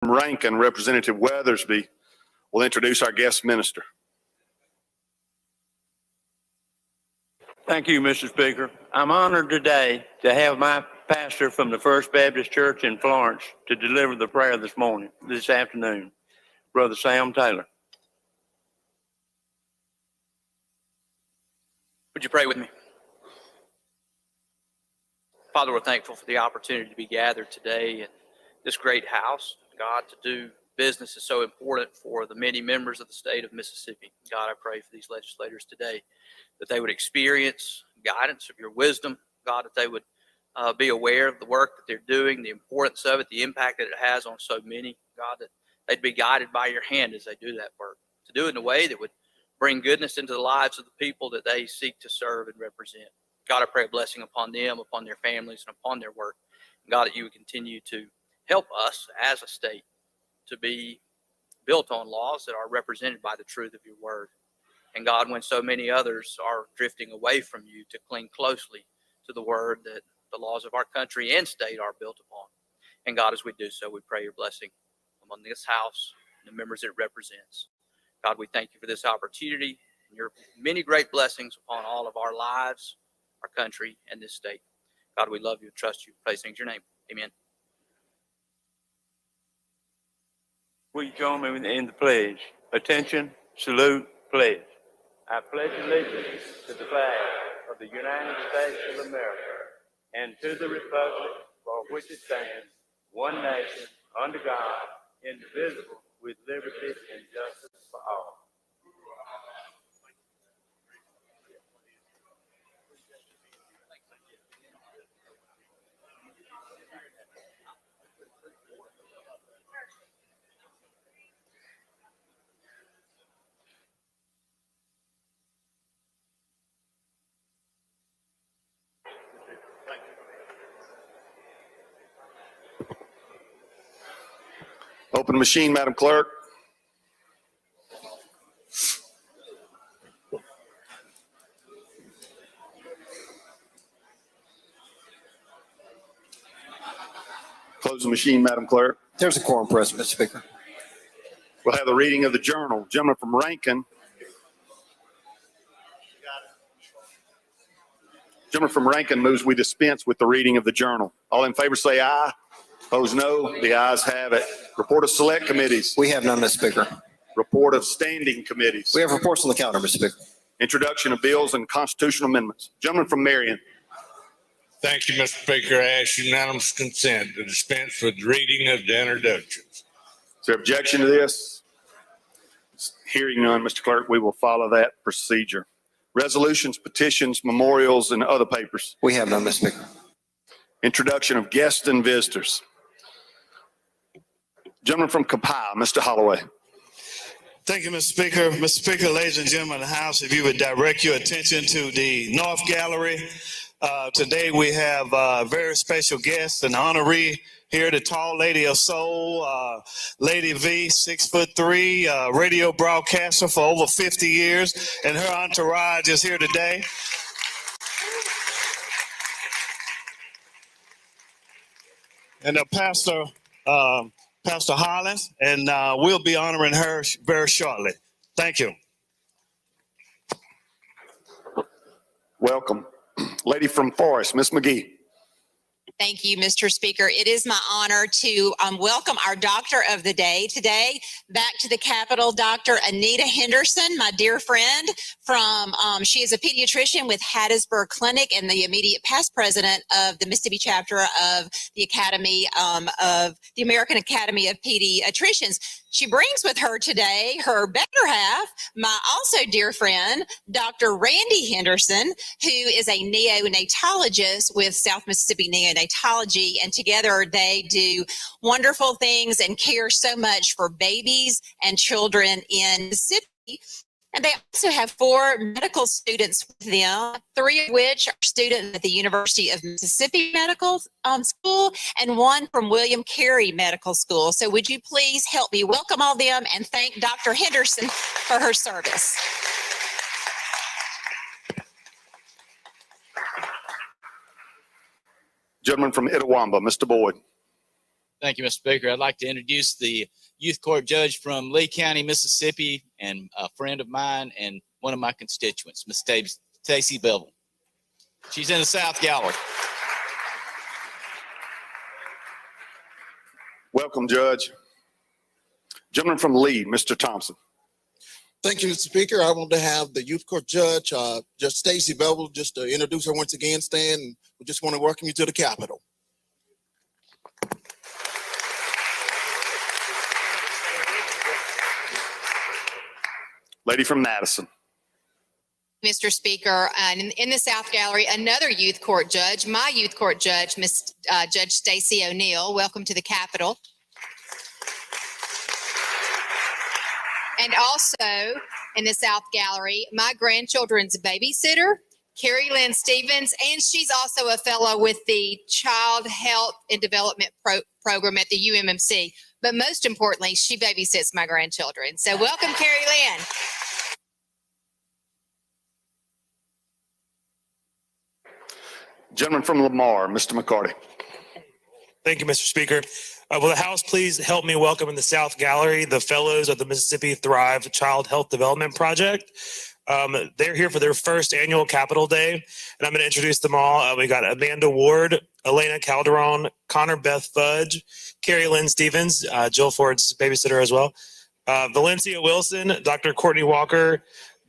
From Rankin, Representative Weathersby will introduce our guest minister. Thank you, Mr. Speaker. I'm honored today to have my pastor from the First Baptist Church in Florence to deliver the prayer this afternoon, Brother Sam Taylor. Would you pray with me? Father, we're thankful for the opportunity to be gathered today in this great house. God, to do business is so important for the many members of the state of Mississippi. God, I pray for these legislators today that they would experience guidance of your wisdom. God, that they would be aware of the work that they're doing, the importance of it, the impact that it has on so many. God, that they'd be guided by your hand as they do that work, to do it in a way that would bring goodness into the lives of the people that they seek to serve and represent. God, I pray a blessing upon them, upon their families, and upon their work. God, that you would continue to help us as a state to be built on laws that are represented by the truth of your word. And God, when so many others are drifting away from you, to cling closely to the word that the laws of our country and state are built upon. And God, as we do so, we pray your blessing among this house and the members it represents. God, we thank you for this opportunity and your many great blessings upon all of our lives, our country, and this state. God, we love you and trust you. Praise things in your name. Amen. Will you join me in the pledge? Attention, salute, pledge. I pledge allegiance to the flag of the United States of America and to the republic for which it stands, one nation, under God, indivisible, with liberty and justice for all. Open the machine, Madam Clerk. Close the machine, Madam Clerk. There's a quorum present, Mr. Speaker. We'll have the reading of the journal. Gentleman from Rankin. Gentleman from Rankin moves we dispense with the reading of the journal. All in favor say aye. Opposed no. The ayes have it. Report of select committees. We have none, Mr. Speaker. Report of standing committees. We have reports on the calendar, Mr. Speaker. Introduction of bills and constitutional amendments. Gentleman from Marion. Thank you, Mr. Speaker. I ask unanimous consent to dispense with the reading of the introductions. Is there objection to this? Hearing none, Mr. Clerk, we will follow that procedure. Resolutions, petitions, memorials, and other papers. We have none, Mr. Speaker. Introduction of guests and visitors. Gentleman from Copiah, Mr. Holloway. Thank you, Mr. Speaker. Mr. Speaker, ladies and gentlemen of the House, if you would direct your attention to the North Gallery. Today we have a very special guest, an honoree here, the tall lady of soul, Lady V, 6'3", radio broadcaster for over 50 years, and her entourage is here today. And Pastor Hollins, and we'll be honoring her very shortly. Thank you. Welcome. Lady from Forest, Ms. McGee. Thank you, Mr. Speaker. It is my honor to welcome our doctor of the day today back to the Capitol, Dr. Anita Henderson, my dear friend from, she is a pediatrician with Hattiesburg Clinic and the immediate past president of the Mississippi chapter of the Academy of the American Academy of Pediatricians. She brings with her today her better half, my also dear friend, Dr. Randy Henderson, who is a neonatologist with South Mississippi Neonatology, and together they do wonderful things and care so much for babies and children in Mississippi. And they also have 4 medical students with them, 3 of which are students at the University of Mississippi Medical School and 1 from William Carey Medical School. So would you please help me welcome all of them and thank Dr. Henderson for her service. Gentleman from Itawamba, Mr. Boyd. Thank you, Mr. Speaker. I'd like to introduce the youth court judge from Lee County, Mississippi, and a friend of mine and one of my constituents, Ms. Stacy Bevel. She's in the South Gallery. Welcome, Judge. Gentleman from Lee, Mr. Thompson. Thank you, Mr. Speaker. I want to have the youth court judge, Judge Stacy Bevel, just to introduce her once again, Stan. We just want to welcome you to the Capitol. Lady from Madison. Mr. Speaker, and in the South Gallery, another youth court judge, my youth court judge, Judge Stacy O'Neill. Welcome to the Capitol. And also in the South Gallery, my grandchildren's babysitter, Carrie Lynn Stevens, and she's also a fellow with the Child Health and Development Program at the UMMC. But most importantly, she babysits my grandchildren. So welcome, Carrie Lynn. Gentleman from Lamar, Mr. McCarty. Thank you, Mr. Speaker. Will the House please help me welcome in the South Gallery the fellows of the Mississippi Thrive Child Health Development Project. They're here for their first annual Capitol Day, and I'm going to introduce them all. We got Amanda Ward, Elena Calderon, Connor Beth Fudge, Carrie Lynn Stevens, Jill Ford's babysitter as well, Valencia Wilson, Dr. Courtney Walker,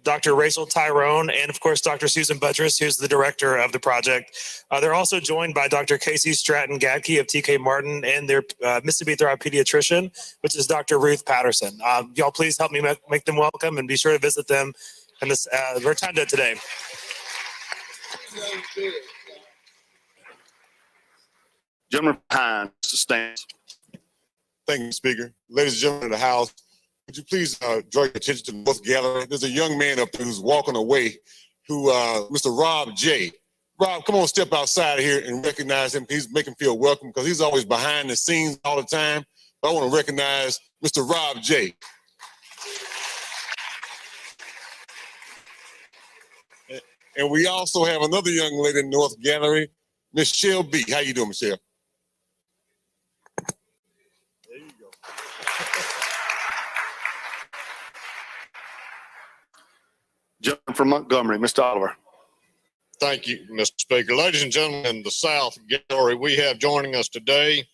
Dr. Rachel Tyrone, and of course, Dr. Susan Buttress, who's the director of the project. They're also joined by Dr. Casey Stratton Gadke of TK Martin and their Mississippi Thrive pediatrician, which is Dr. Ruth Patterson. Y'all please help me make them welcome and be sure to visit them in this Rotunda today. Gentleman from Hines, Mr. Stans. Thank you, Speaker. Ladies and gentlemen of the House, would you please draw your attention to the North Gallery? There's a young man up there who's walking away, Mr. Rob J. Rob, come on, step outside here and recognize him. He's making him feel welcome because he's always behind the scenes all the time. But I want to recognize Mr. Rob J. And we also have another young lady in North Gallery, Miss Michelle B. How you doing, Michelle? There you go. Gentleman from Montgomery, Mr. Oliver. Thank you, Mr. Speaker. Ladies and gentlemen, in the South Gallery, we have joining us today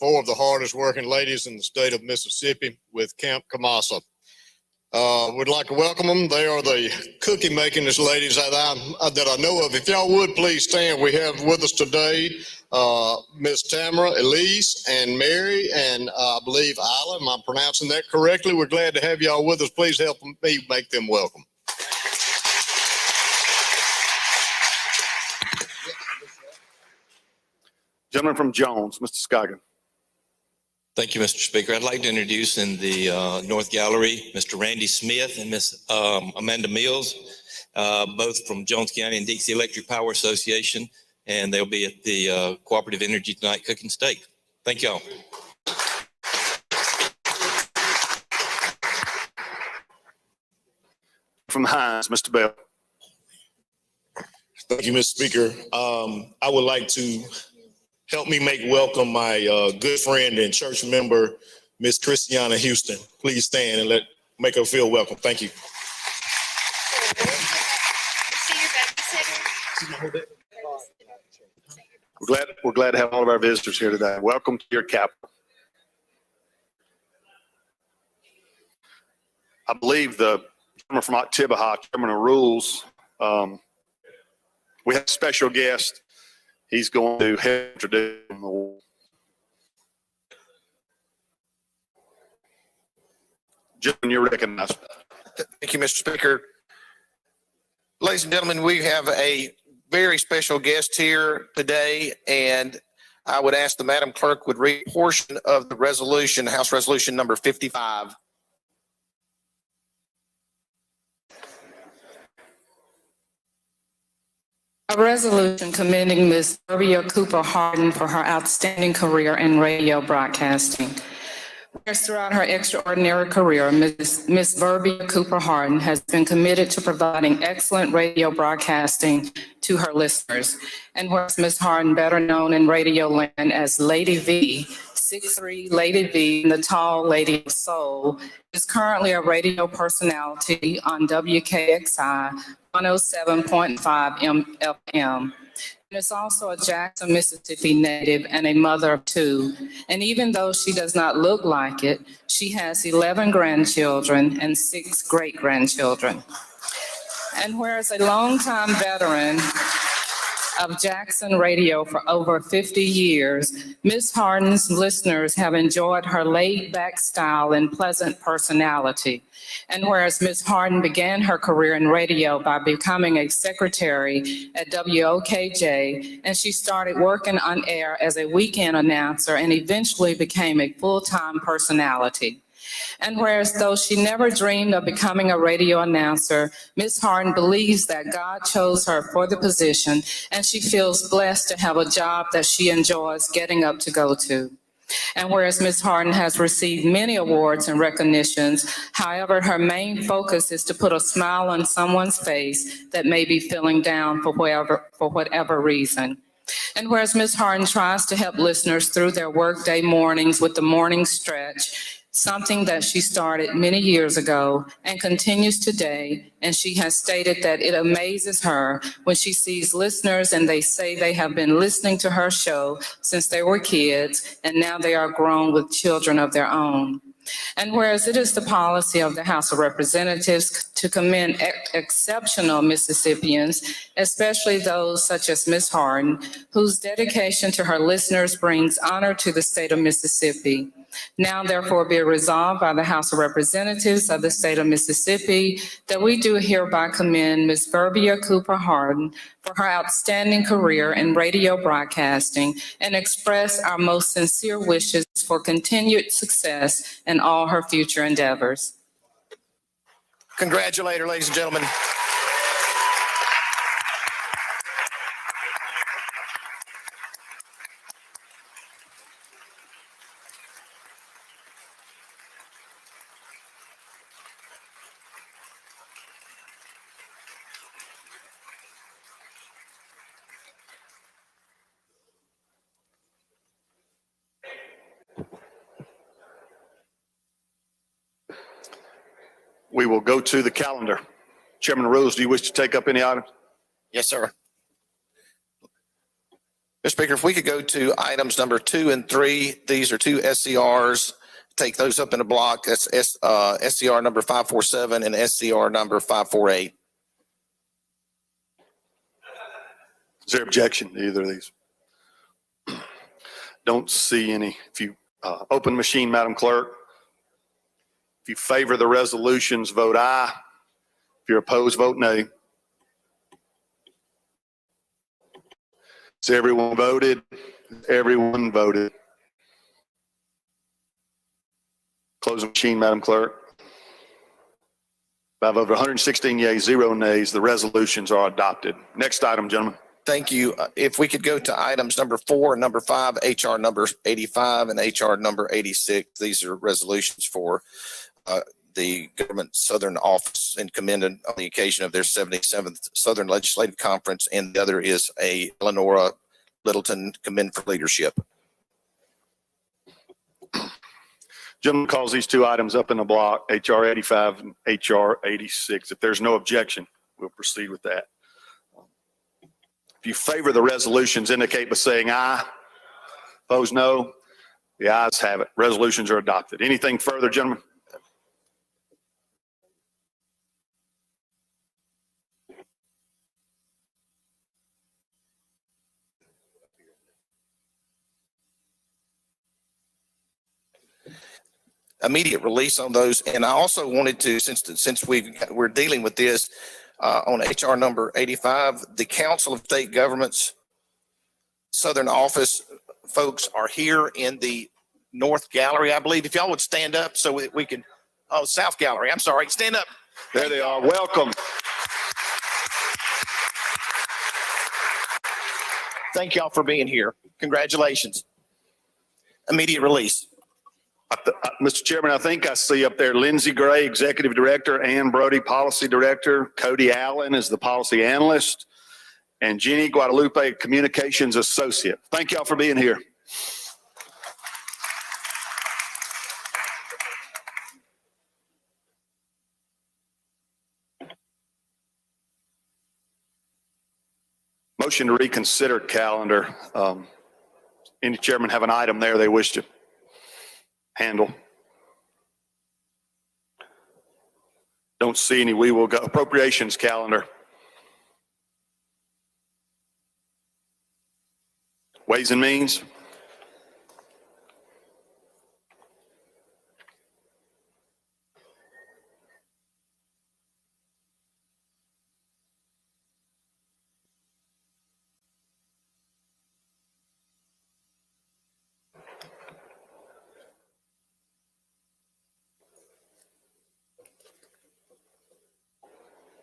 4 of the hardest working ladies in the state of Mississippi with Camp Kamasa. We'd like to welcome them. They are the cookie makingest ladies that I know of. If y'all would please stand. We have with us today Miss Tamara, Elise, and Mary, and I believe Isla. Am I pronouncing that correctly? We're glad to have y'all with us. Please help me make them welcome. Gentleman from Jones, Mr. Scoggin. Thank you, Mr. Speaker. I'd like to introduce in the North Gallery, Mr. Randy Smith and Miss Amanda Mills, both from Jones County and Dixie Electric Power Association, and they'll be at the Cooperative Energy tonight cooking steak. Thank y'all. From Hines, Mr. Bell. Thank you, Mr. Speaker. I would like to help me make welcome my good friend and church member, Miss Christiana Houston. Please stand and make her feel welcome. Thank you. We're glad to have all of our visitors here today. Welcome to your capital. I believe the gentleman from Oktibbeha, Chairman of Rules, we have a special guest. He's going to help introduce him. Gentlemen, you're recognized. Thank you, Mr. Speaker. Ladies and gentlemen, we have a very special guest here today, and I would ask the Madam Clerk would read a portion of the resolution, House Resolution number 55. A resolution commending Ms. Sylvia Cooper Harden for her outstanding career in radio broadcasting. whereas throughout her extraordinary career, Ms. Verbia Cooper Harden has been committed to providing excellent radio broadcasting to her listeners. And whereas Ms. Harden, better known in radio land as Lady V, 6'3" Lady V, and the tall Lady of Soul, is currently a radio personality on WKXI 107.5 FM. And is also a Jackson, Mississippi native and a mother of two. And even though she does not look like it, she has 11 grandchildren and 6 great-grandchildren. And whereas a longtime veteran of Jackson radio for over 50 years, Ms. Harden's listeners have enjoyed her laid-back style and pleasant personality. And whereas Ms. Harden began her career in radio by becoming a secretary at WOKJ, and she started working on air as a weekend announcer and eventually became a full-time personality. And whereas though she never dreamed of becoming a radio announcer, Ms. Harden believes that God chose her for the position, and she feels blessed to have a job that she enjoys getting up to go to. And whereas Ms. Harden has received many awards and recognitions, however, her main focus is to put a smile on someone's face that may be feeling down for whatever reason. And whereas Ms. Harden tries to help listeners through their workday mornings with the morning stretch, something that she started many years ago and continues today. And she has stated that it amazes her when she sees listeners and they say they have been listening to her show since they were kids and now they are grown with children of their own. And whereas it is the policy of the House of Representatives to commend exceptional Mississippians, especially those such as Ms. Harden, whose dedication to her listeners brings honor to the state of Mississippi. Now therefore be resolved by the House of Representatives of the state of Mississippi that we do hereby commend Ms. Verbia Cooper Harden for her outstanding career in radio broadcasting and express our most sincere wishes for continued success in all her future endeavors. Congratulate her, ladies and gentlemen. We will go to the calendar. Chairman Rose, do you wish to take up any items? Yes, sir. Mr. Speaker, if we could go to items number 2 and 3, these are 2 SCRs. Take those up in a block. That's SCR number 547 and SCR number 548. Is there objection to either of these? Don't see any. If you open machine, Madam Clerk. If you favor the resolutions, vote aye. If you're opposed, vote nay. So everyone voted. Everyone voted. Close the machine, Madam Clerk. By a vote of 116 yeas, 0 nays, the resolutions are adopted. Next item, gentlemen. Thank you. If we could go to items number 4 and number 5, HR number 85 and HR number 86. These are resolutions for the Government Southern Office and commended on the occasion of their 77th Southern Legislative Conference, and the other is a Eleanora Littleton commend for leadership. Gentleman calls these 2 items up in the block, HR 85 and HR 86. If there's no objection, we'll proceed with that. If you favor the resolutions, indicate by saying aye. Opposed, no. The ayes have it. Resolutions are adopted. Anything further, gentlemen? Immediate release on those. And I also wanted to, since we're dealing with this on HR number 85, the Council of State Governments Southern Office folks are here in the North Gallery, I believe. If y'all would stand up so we can, South Gallery, I'm sorry, stand up. There they are. Welcome. Thank y'all for being here. Congratulations. Immediate release. Mr. Chairman, I think I see up there Lindsey Gray, Executive Director, Ann Brody, Policy Director, Cody Allen is the Policy Analyst, and Jenny Guadalupe, Communications Associate. Thank y'all for being here. Motion to reconsider calendar. Any chairman have an item there they wish to handle? Don't see any. We will go appropriations calendar. Ways and Means.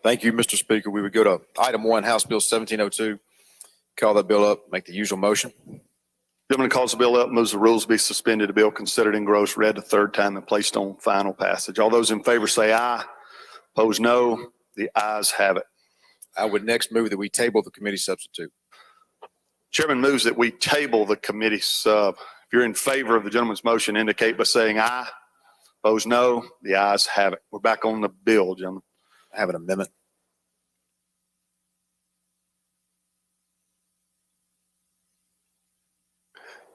Thank you, Mr. Speaker. We would go to item 1, House Bill 1702. Call that bill up, make the usual motion. Gentleman calls the bill up, moves the rules be suspended. The bill considered engrossed, read the third time and placed on final passage. All those in favor say aye. Opposed, no. The ayes have it. I would next move that we table the committee substitute. Chairman moves that we table the committee sub. If you're in favor of the gentleman's motion, indicate by saying aye. Opposed, no. The ayes have it. We're back on the bill, gentlemen. I have an amendment.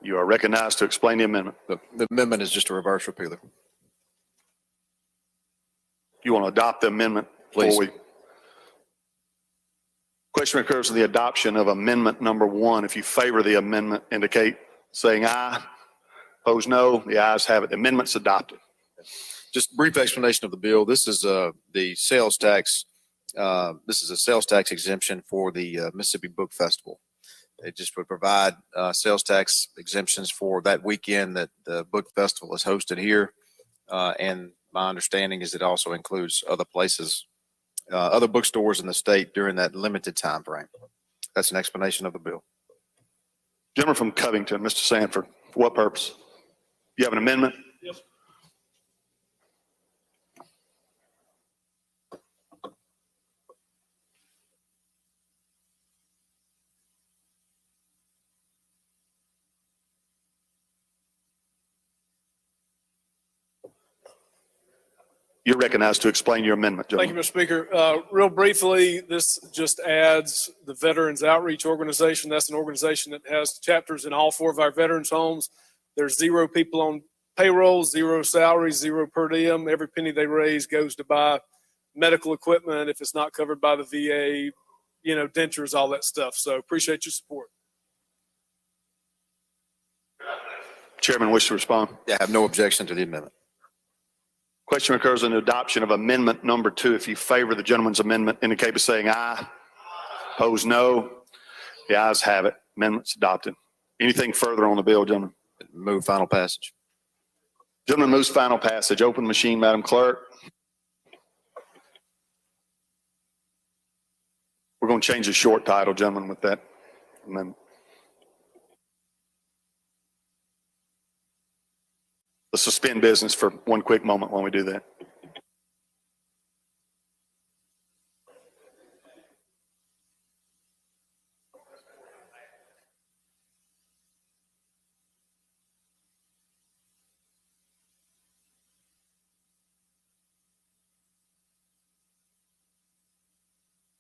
You are recognized to explain the amendment. The amendment is just a reverse repealer. You want to adopt the amendment before we? Question occurs in the adoption of amendment number 1. If you favor the amendment, indicate saying aye. Opposed, no. The ayes have it. The amendment's adopted. Just a brief explanation of the bill. This is the sales tax. This is a sales tax exemption for the Mississippi Book Festival. It just would provide sales tax exemptions for that weekend that the book festival is hosted here. And my understanding is it also includes other places, other bookstores in the state during that limited time frame. That's an explanation of the bill. Gentleman from Covington, Mr. Sanford, for what purpose? You have an amendment? Yes. You're recognized to explain your amendment, Thank you, gentleman. Mr. Speaker. Real briefly, this just adds the Veterans Outreach Organization. That's an organization that has chapters in all 4 of our veterans' homes. There's 0 people on payroll, 0 salaries, 0 per diem. Every penny they raise goes to buy medical equipment if it's not covered by the VA, dentures, all that stuff. So appreciate your support. Chairman wish to respond. Yeah, I have no objection to the amendment. Question occurs in the adoption of amendment number 2. If you favor the gentleman's amendment, indicate by saying aye. Opposed, no. The ayes have it. Amendment's adopted. Anything further on the bill, gentlemen? Move final passage. Gentleman moves final passage. Open machine, Madam Clerk. We're going to change the short title, gentlemen, with that amendment. Let's suspend business for one quick moment while we do that.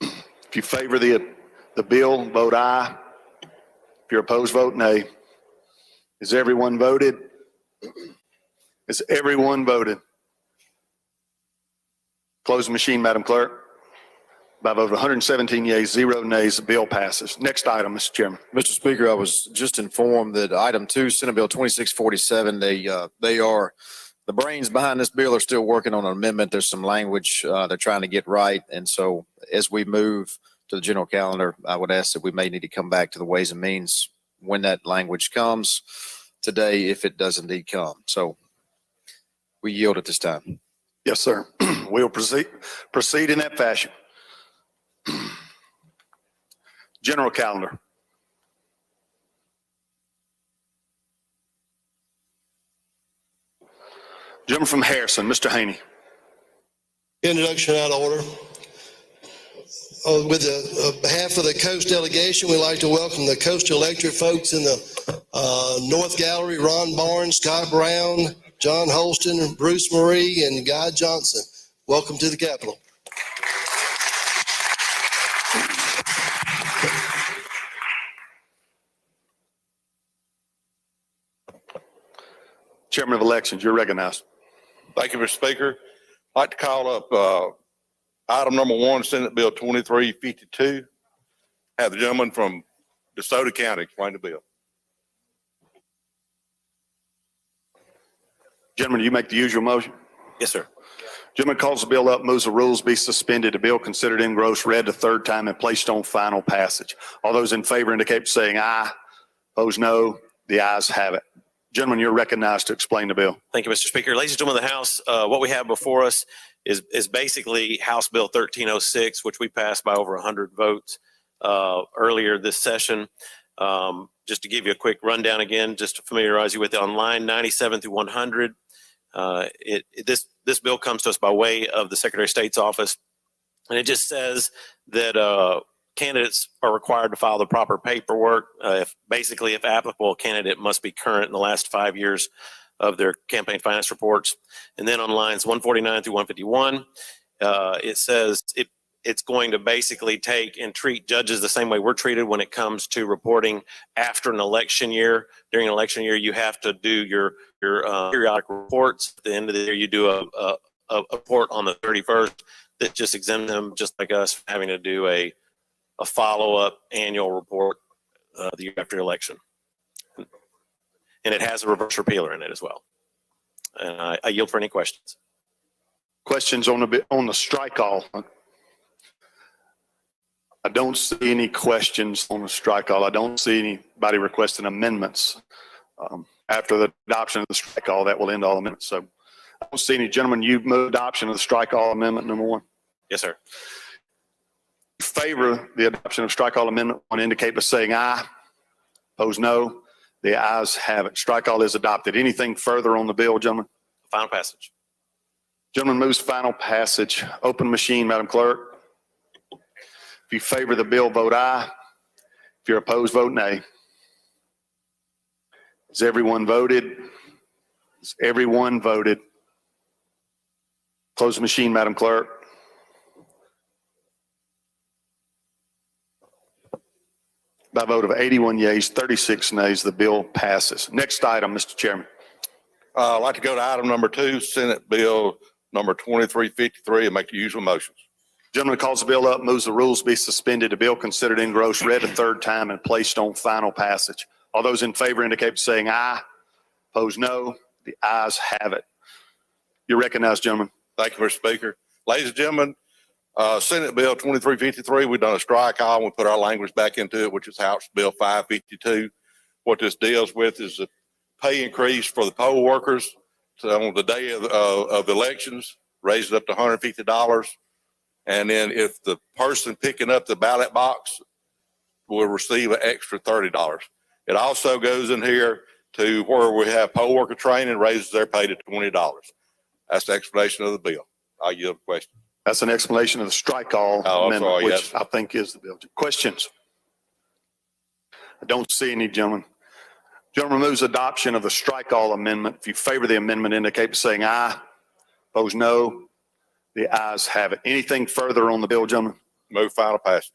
If you favor the bill, vote aye. If you're opposed, vote nay. Is everyone voted? Is everyone voted? Close the machine, Madam Clerk. By a vote of 117 yeas, 0 nays, the bill passes. Next item, Mr. Chairman. Mr. Speaker, I was just informed that item 2, Senate Bill 2647, they are, the brains behind this bill are still working on an amendment. There's some language they're trying to get right. And so as we move to the general calendar, I would ask that we may need to come back to the Ways and Means when that language comes today, if it does indeed come. So we yield at this time. Yes, sir. We'll proceed in that fashion. General calendar. Gentleman from Harrison, Mr. Haney. Introduction out of order. With the behalf of the Coast delegation, we'd like to welcome the Coast Electric folks in the North Gallery, Ron Barnes, Scott Brown, John Holston, Bruce Marie, and Guy Johnson. Welcome to the Capitol. Chairman of Elections, you're recognized. Thank you, Mr. Speaker. I'd like to call up item number 1, Senate Bill 2352. Have the gentleman from DeSoto County explain the bill. Gentlemen, you make the usual motion? Yes, sir. Gentleman calls the bill up, moves the rules be suspended. The bill considered engrossed, read the third time, and placed on final passage. All those in favor indicate by saying aye. Opposed, no. The ayes have it. Gentlemen, you're recognized to explain the bill. Thank you, Mr. Speaker. Ladies and gentlemen of the House, what we have before us is basically House Bill 1306, which we passed by over 100 votes earlier this session. Just to give you a quick rundown again, just to familiarize you with it, on line 97 through 100, this bill comes to us by way of the Secretary of State's office, and it just says that candidates are required to file the proper paperwork. If applicable, a candidate must be current in the last 5 years of their campaign finance reports. And then on lines 149 through 151, it says it's going to basically take and treat judges the same way we're treated when it comes to reporting after an election year. During an election year, you have to do your periodic reports. At the end of the year, you do a report on the 31st that just exempts them, just like us, from having to do a follow-up annual report the year after election. And it has a reverse repealer in it as well. And I yield for any questions. Questions on the strike all? I don't see any questions on the strike all. I don't see anybody requesting amendments. After the adoption of the strike all, that will end all amendments. So I don't see any. Gentlemen, you've moved adoption of the strike all amendment number 1. Yes, sir. Favor the adoption of strike all amendment 1 indicate by saying aye. Opposed, no. The ayes have it. Strike all is adopted. Anything further on the bill, gentlemen? Final passage. Gentleman moves final passage. Open machine, Madam Clerk. If you favor the bill, vote aye. If you're opposed, vote nay. Has everyone voted? Has everyone voted? Close the machine, Madam Clerk. By a vote of 81 yeas, 36 nays, the bill passes. Next item, Mr. Chairman. I'd like to go to item number 2, Senate Bill number 2353, and make the usual motions. Gentleman calls the bill up, moves the rules be suspended. The bill considered engrossed, read a third time, and placed on final passage. All those in favor indicate by saying aye. Opposed, no. The ayes have it. You're recognized, gentlemen. Thank you, Mr. Speaker. Ladies and gentlemen, Senate Bill 2353, we've done a strike all. We put our language back into it, which is House Bill 552. What this deals with is a pay increase for the poll workers. So on the day of elections, raise it up to $150. And then if the person picking up the ballot box will receive an extra $30. It also goes in here to where we have poll worker training, raises their pay to $20. That's the explanation of the bill. I'll yield the question. That's an explanation of the strike all amendment, sorry, which yes. I think is the bill. Questions? I don't see any, gentlemen. Gentleman moves adoption of the strike all amendment. If you favor the amendment, indicate by saying aye. Opposed, no. The ayes have it. Anything further on the bill, gentlemen? Move final passage.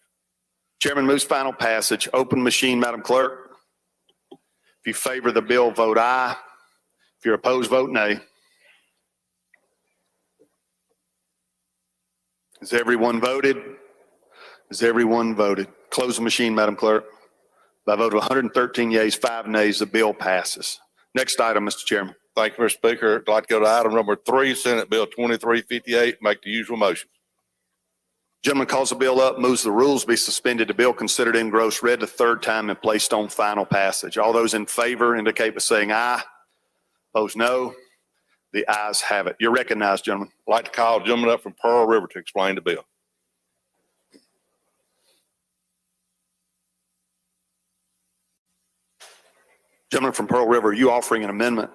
Chairman moves final passage. Open machine, Madam Clerk. If you favor the bill, vote aye. If you're opposed, vote nay. Has everyone voted? Has everyone voted? Close the machine, Madam Clerk. By a vote of 113 yeas, 5 nays, the bill passes. Next item, Mr. Chairman. Thank you, Mr. Speaker. I'd like to go to item number 3, Senate Bill 2358, make the usual motions. Gentleman calls the bill up, moves the rules be suspended. The bill considered engrossed, read the third time, and placed on final passage. All those in favor indicate by saying aye. Opposed, no. The ayes have it. You're recognized, gentlemen. I'd like to call a gentleman up from Pearl River to explain the bill. Gentleman from Pearl River, are you offering an amendment?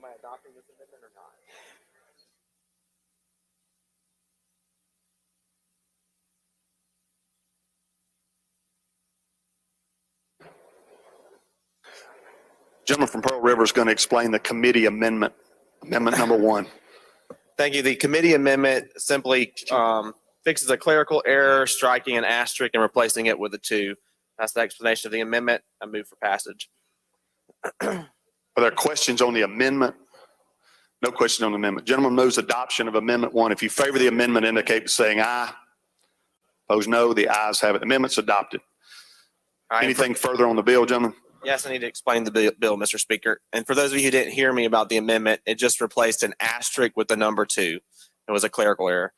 Am I adopting this amendment or not? Gentleman from Pearl River is going to explain the committee amendment, amendment number 1. Thank you. The committee amendment simply fixes a clerical error, striking an asterisk and replacing it with a 2. That's the explanation of the amendment. I move for passage. Are there questions on the amendment? No question on the amendment. Gentleman moves adoption of amendment 1. If you favor the amendment, indicate by saying aye. Opposed, no. The ayes have it. The amendment's adopted. Anything further on the bill, gentlemen? Yes, I need to explain the bill, Mr. Speaker. And for those of you who didn't hear me about the amendment, it just replaced an asterisk with the number 2. It was a clerical error.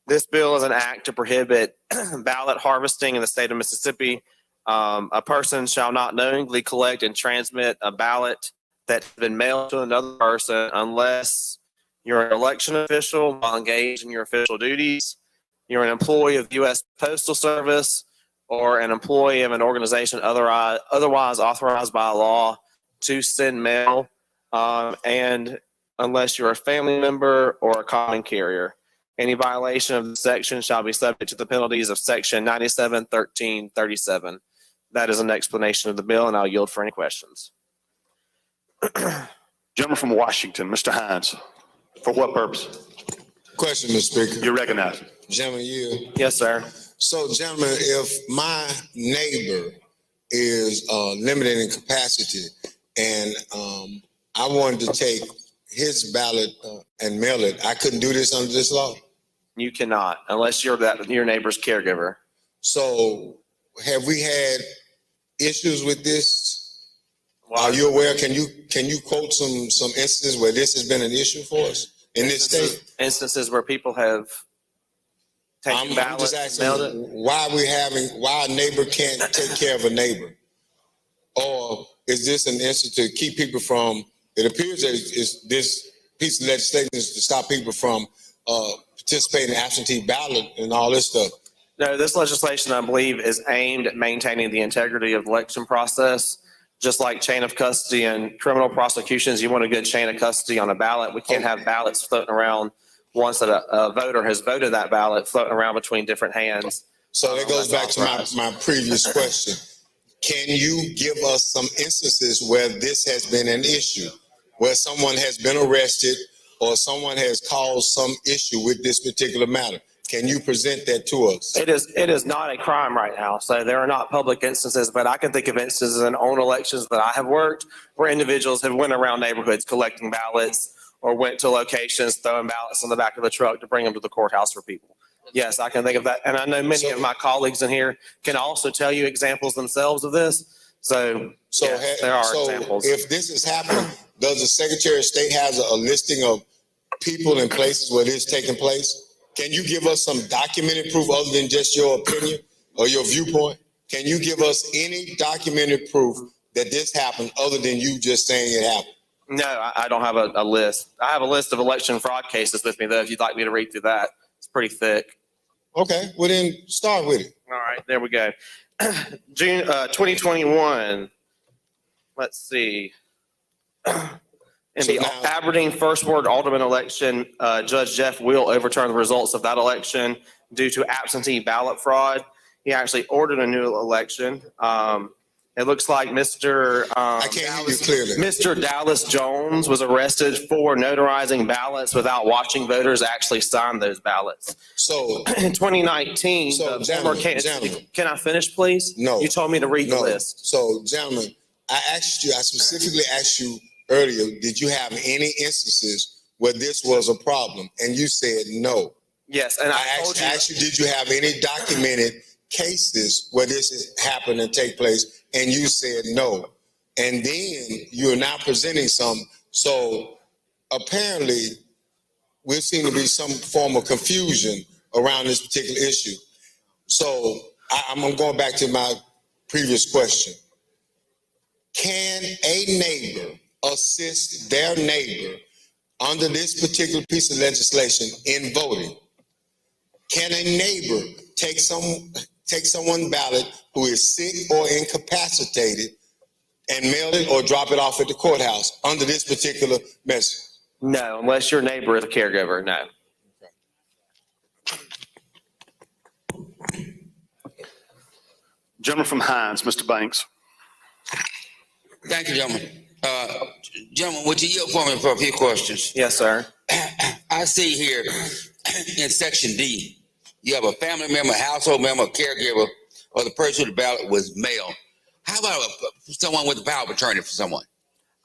This bill is an act to prohibit ballot harvesting in the state of Mississippi. A person shall not knowingly collect and transmit a ballot that has been mailed to another person unless you're an election official while engaged in your official duties, you're an employee of the U.S. Postal Service, or an employee of an organization otherwise authorized by law to send mail, and unless you're a family member or a common carrier. Any violation of the section shall be subject to the penalties of section 97-13-37. That is an explanation of the bill, and I'll yield for any questions. Gentleman from Washington, Mr. Hines. For what purpose? Question, Mr. Speaker. You're recognized. Gentleman, you. Yes, sir. So, gentlemen, if my neighbor is limited in capacity and I wanted to take his ballot and mail it, I couldn't do this under this law? You cannot, unless you're your neighbor's caregiver. So, have we had issues with this? Are you aware? Can you quote some instances where this has been an issue for us in this state? Instances where people have taken I'm ballots just and mailed asking it. why a neighbor can't take care of a neighbor? Or is this an instance to keep people from, it appears that it's this piece of legislation is to stop people from participating in absentee ballot and all this stuff. No, this legislation, I believe, is aimed at maintaining the integrity of the election process. Just like chain of custody and criminal prosecutions, you want a good chain of custody on a ballot. We can't have ballots floating around once that a voter has voted that ballot floating around between different hands. So that goes back to my previous question. Can you give us some instances where this has been an issue, where someone has been arrested or someone has caused some issue with this particular matter? Can you present that to us? It is not a crime right now. So there are not public instances, but I can think of instances in own elections that I have worked where individuals have went around neighborhoods collecting ballots or went to locations throwing ballots in the back of the truck to bring them to the courthouse for people. Yes, I can think of that. And I know many of my colleagues in here can also tell you examples themselves of this. So yes, there are examples. If this is happening, does the Secretary of State has a listing of people and places where this is taking place? Can you give us some documented proof other than just your opinion or your viewpoint? Can you give us any documented proof that this happened other than you just saying it happened? No, I don't have a list. I have a list of election fraud cases with me, though, if you'd like me to read through that. It's pretty thick. Okay, well then start with it. All right, there we go. June 2021. Let's see. In the Aberdeen First Ward Alderman election, Judge Jeff Will overturned the results of that election due to absentee ballot fraud. He actually ordered a new election. It looks like Mr. Dallas Jones was arrested for notarizing ballots without watching voters actually sign those ballots. So in 2019, can I finish, please? No. You told me to read the list. So, gentlemen, I specifically asked you earlier, did you have any instances where this was a problem? And you said no. Yes, and I asked you, did you have any documented cases where this has happened and take place? And you said no. And then you're now presenting some. So apparently, there seems to be some form of confusion around this particular issue. So I'm going back to my previous question. Can a neighbor assist their neighbor under this particular piece of legislation in voting? Can a neighbor take someone's ballot who is sick or incapacitated and mail it or drop it off at the courthouse under this particular message? No, unless your neighbor is a caregiver, no. Gentleman from Hines, Mr. Banks. Thank you, gentlemen. Gentlemen, would you yield for me for a few questions? Yes, sir. I see here in section D, you have a family member, household member, caregiver, or the person with the ballot was male. How about someone with the power of attorney for someone?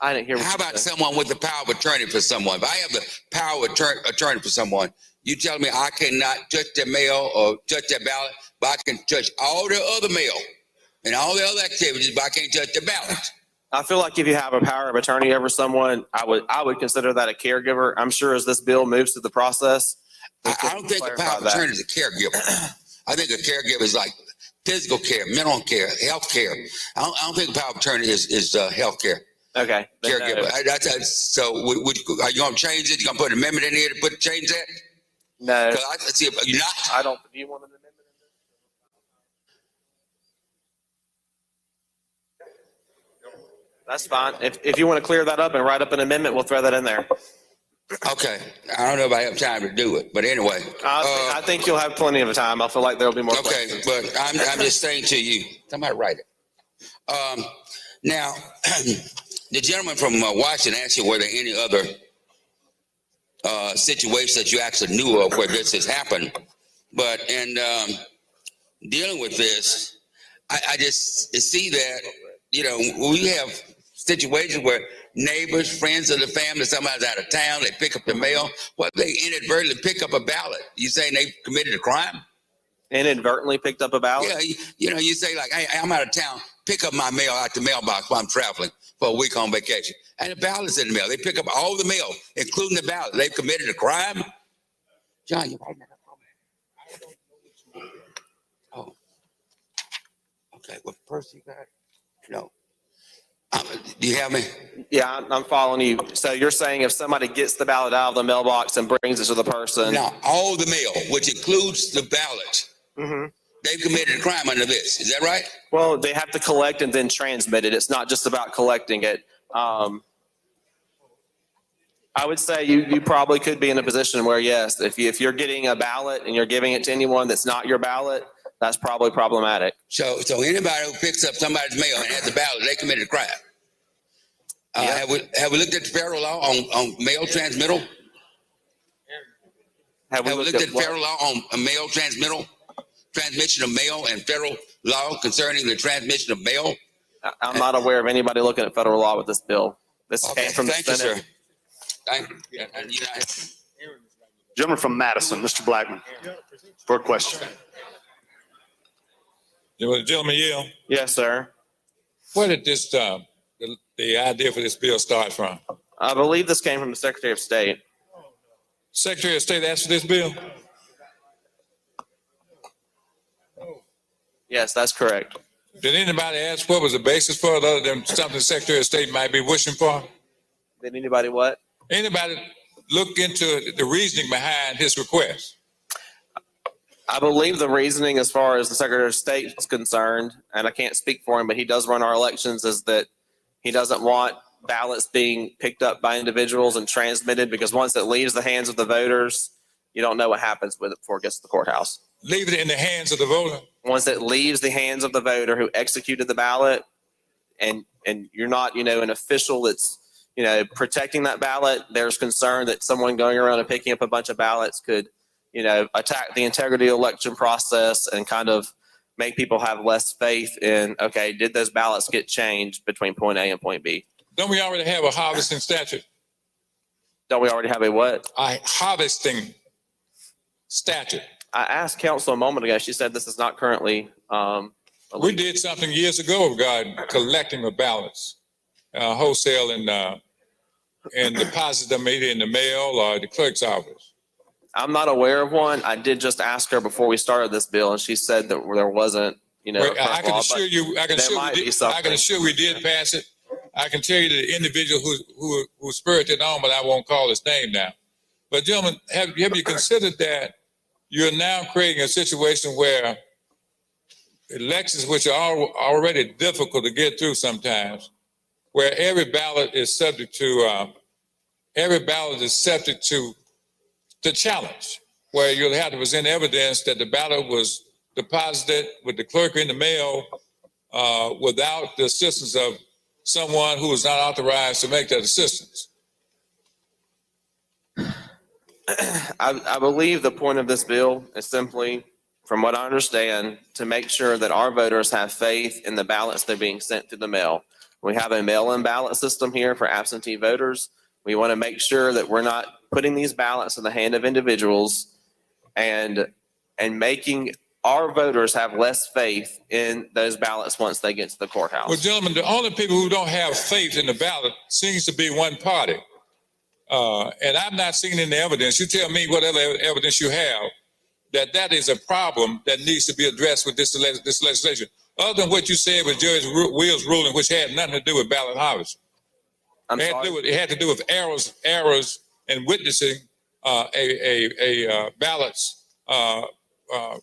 I didn't hear. How about someone with the power of attorney for someone? If I have the power of attorney for someone, you tell me I cannot touch their mail or touch their ballot, but I can touch all their other mail and all the other activities, but I can't touch their ballot. I feel like if you have a power of attorney over someone, I would consider that a caregiver. I'm sure as this bill moves through the process. I don't think the power of attorney is a caregiver. I think a caregiver is like physical care, mental care, health care. I don't think the power of attorney is health care. Okay. Caregiver. So are you going to change it? You going to put an amendment in here to change that? No. See, you're not. I don't. Do you want an amendment? That's fine. If you want to clear that up and write up an amendment, we'll throw that in there. Okay. I don't know if I have time to do it, but anyway. I think you'll have plenty of time. I feel like there'll be more. Okay, but I'm just saying to you, somebody write it. Now, the gentleman from Washington asked you, were there any other situations that you actually knew of where this has happened? But in dealing with this, I just see that, we have situations where neighbors, friends of the family, somebody's out of town, they pick up the mail. What if they inadvertently pick up a ballot? You saying they committed a crime? Inadvertently picked up a ballot? Yeah, you say like, hey, I'm out of town, pick up my mail out the mailbox while I'm traveling for a week on vacation. And the ballot's in the mail. They pick up all the mail, including the ballot. They've committed a crime? John, you writing that up? Oh. Okay, what person you got? No. Do you have me? Yeah, I'm following you. So you're saying if somebody gets the ballot out of the mailbox and brings it to the person. No, all the mail, which includes the ballot, they've committed a crime under this. Is that right? Well, they have to collect and then transmit it. It's not just about collecting it. I would say you probably could be in a position where, yes, if you're getting a ballot and you're giving it to anyone that's not your ballot, that's probably problematic. So anybody who picks up somebody's mail and has a ballot, they committed a crime. Have we looked at the federal law on mail transmittal? Have we looked at the federal law on mail transmittal, transmission of mail, and federal law concerning the transmission of mail? I'm not aware of anybody looking at federal law with this bill. This came from the Senate. Thank you, sir. Thank you. Gentleman from Madison, Mr. Blackman, for a question. Gentleman Yale, Yes, sir. where did this, the idea for this bill start from? I believe this came from the Secretary of State. Secretary of State asked for this bill? Yes, that's correct. Did anybody ask what was the basis for it other than something the Secretary of State might be wishing for? Did anybody what? Anybody look into the reasoning behind his request? I believe the reasoning as far as the Secretary of State is concerned, and I can't speak for him, but he does run our elections, is that he doesn't want ballots being picked up by individuals and transmitted, because once it leaves the hands of the voters, you don't know what happens with it before it gets to the courthouse. Leave it in the hands of the voter? Once it leaves the hands of the voter who executed the ballot, and you're not, an official that's, protecting that ballot, there's concern that someone going around and picking up a bunch of ballots could, attack the integrity of the election process and kind of make people have less faith in, okay, did those ballots get changed between point A and point B? Don't we already have a harvesting statute? Don't we already have a what? A harvesting statute. I asked counsel a moment ago. She said this is not currently. We did something years ago regarding collecting of ballots, wholesale and deposit them either in the mail or the clerk's office. I'm not aware of one. I did just ask her before we started this bill, and she said that there wasn't, Well, I can assure you, I can assure we did pass it. I can tell you the individual who spurred it on, but I won't call his name now. But gentlemen, have you considered that you're now creating a situation where elections, which are already difficult to get through sometimes, where every ballot is subject to the challenge, where you'll have to present evidence that the ballot was deposited with the clerk in the mail without the assistance of someone who is not authorized to make that assistance. I believe the point of this bill is simply, from what I understand, to make sure that our voters have faith in the ballots that are being sent through the mail. We have a mail-in ballot system here for absentee voters. We want to make sure that we're not putting these ballots in the hand of individuals and making our voters have less faith in those ballots once they get to the courthouse. Well, gentlemen, the only people who don't have faith in the ballot seems to be one party. And I'm not seeing any evidence. You tell me what other evidence you have that is a problem that needs to be addressed with this legislation, other than what you said with Judge Will's ruling, which had nothing to do with ballot harvesting. It had to do with errors in witnessing ballots,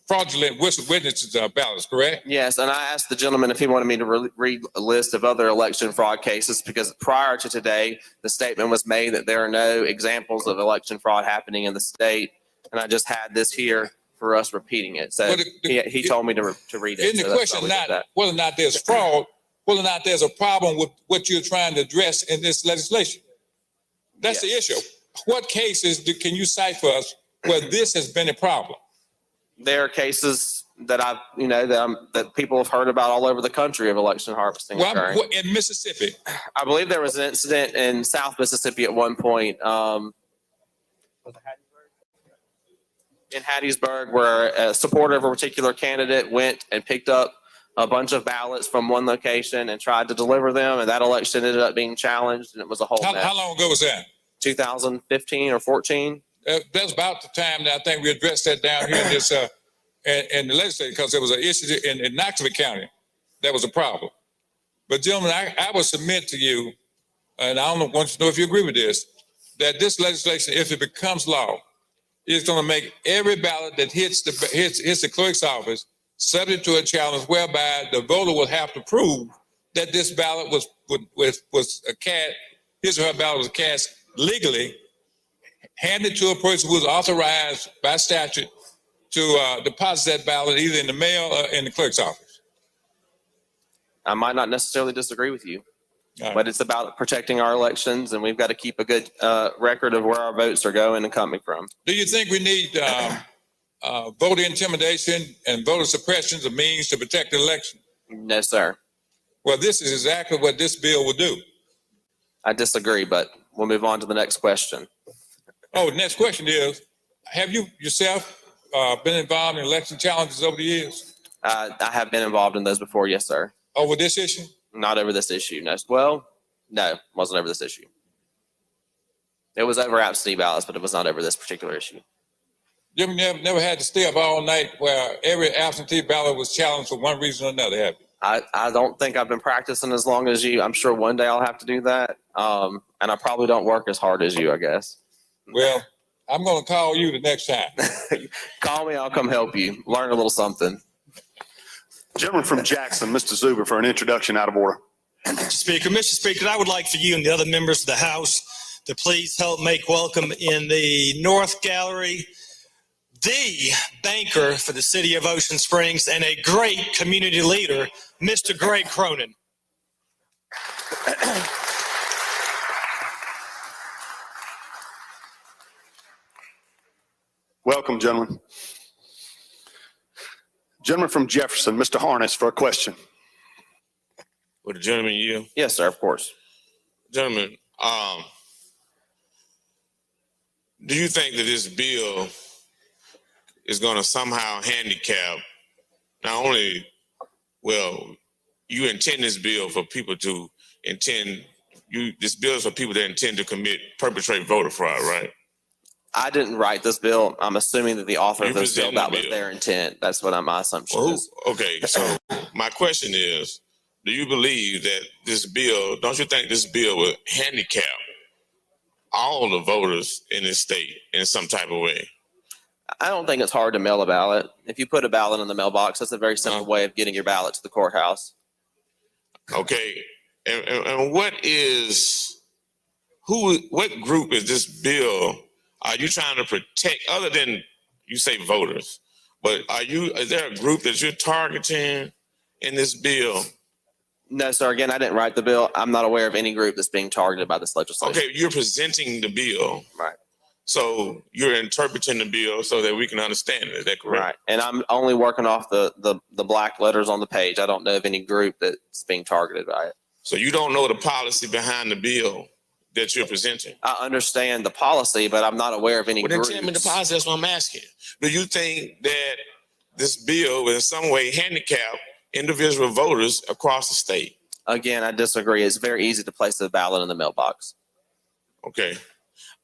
fraudulent witnesses ballots, correct? Yes, and I asked the gentleman if he wanted me to read a list of other election fraud cases, because prior to today, the statement was made that there are no examples of election fraud happening in the state. And I just had this here for us repeating it. So he told me to read it. Isn't the question not whether or not there's fraud, whether or not there's a problem with what you're trying to address in this legislation? That's the issue. What cases can you cite for us where this has been a problem? There are cases that that people have heard about all over the country of election harvesting occurring. In Mississippi, I believe there was an incident in South Mississippi at one point. In Hattiesburg, where a supporter of a particular candidate went and picked up a bunch of ballots from one location and tried to deliver them, and that election ended up being challenged, and it was a whole mess. How long ago was that? 2015 or 14. That's about the time that I think we addressed that down here in this in the legislature, because there was an issue in Knoxville County that was a problem. But gentlemen, I will submit to you, and I want you to know if you agree with this, that this legislation, if it becomes law, is going to make every ballot that hits the clerk's office subject to a challenge whereby the voter will have to prove that this ballot was cast, his or her ballot was cast legally, handed to a person who was authorized by statute to deposit that ballot either in the mail or in the clerk's office. I might not necessarily disagree with you, but it's about protecting our elections, and we've got to keep a good record of where our votes are going and coming from. Do you think we need voter intimidation and voter suppression as a means to protect the election? No, sir. Well, this is exactly what this bill will do. I disagree, but we'll move on to the next question. Oh, the next question is, have you yourself been involved in election challenges over the years? I have been involved in those before, yes, sir. Over this issue? Not over this issue, no. Well, no, wasn't over this issue. It was over absentee ballots, but it was not over this particular issue. You never had to stay up all night where every absentee ballot was challenged for one reason or another, have you? I don't think I've been practicing as long as you. I'm sure one day I'll have to do that. And I probably don't work as hard as you, I guess. Well, I'm going to call you the next time. Call me, I'll come help you. Learn a little something. Gentleman from Jackson, Mr. Zuber, for an introduction out of order. Mr. Speaker, I would like for you and the other members of the House to please help make welcome in the North Gallery the banker for the city of Ocean Springs and a great community leader, Mr. Greg Cronin. Welcome, gentlemen. Gentleman from Jefferson, Mr. Harness, for a question. Would the gentleman yield? Yes, sir, of course. Gentlemen, do you think that this bill is going to somehow handicap not only, well, you intend this bill for people to this bill is for people that intend to perpetrate voter fraud, right? I didn't write this bill. I'm assuming that the author of this bill, that was their intent. That's what my assumption is. Okay, so my question is, do you believe that this bill, don't you think this bill will handicap all the voters in this state in some type of way? I don't think it's hard to mail a ballot. If you put a ballot in the mailbox, that's a very simple way of getting your ballot to the courthouse. Okay, And what group is this bill? Are you trying to protect, other than you say voters, but is there a group that you're targeting in this bill? No, sir. Again, I didn't write the bill. I'm not aware of any group that's being targeted by this legislation. Okay, you're presenting the bill. Right. So you're interpreting the bill so that we can understand it. Is that correct? Right. And I'm only working off the black letters on the page. I don't know of any group that's being targeted by it. So you don't know the policy behind the bill that you're presenting? I understand the policy, but I'm not aware of any Well, then groups. tell me the policy. That's what I'm asking. Do you think that this bill will in some way handicap individual voters across the state? Again, I disagree. It's very easy to place the ballot in the mailbox. Okay.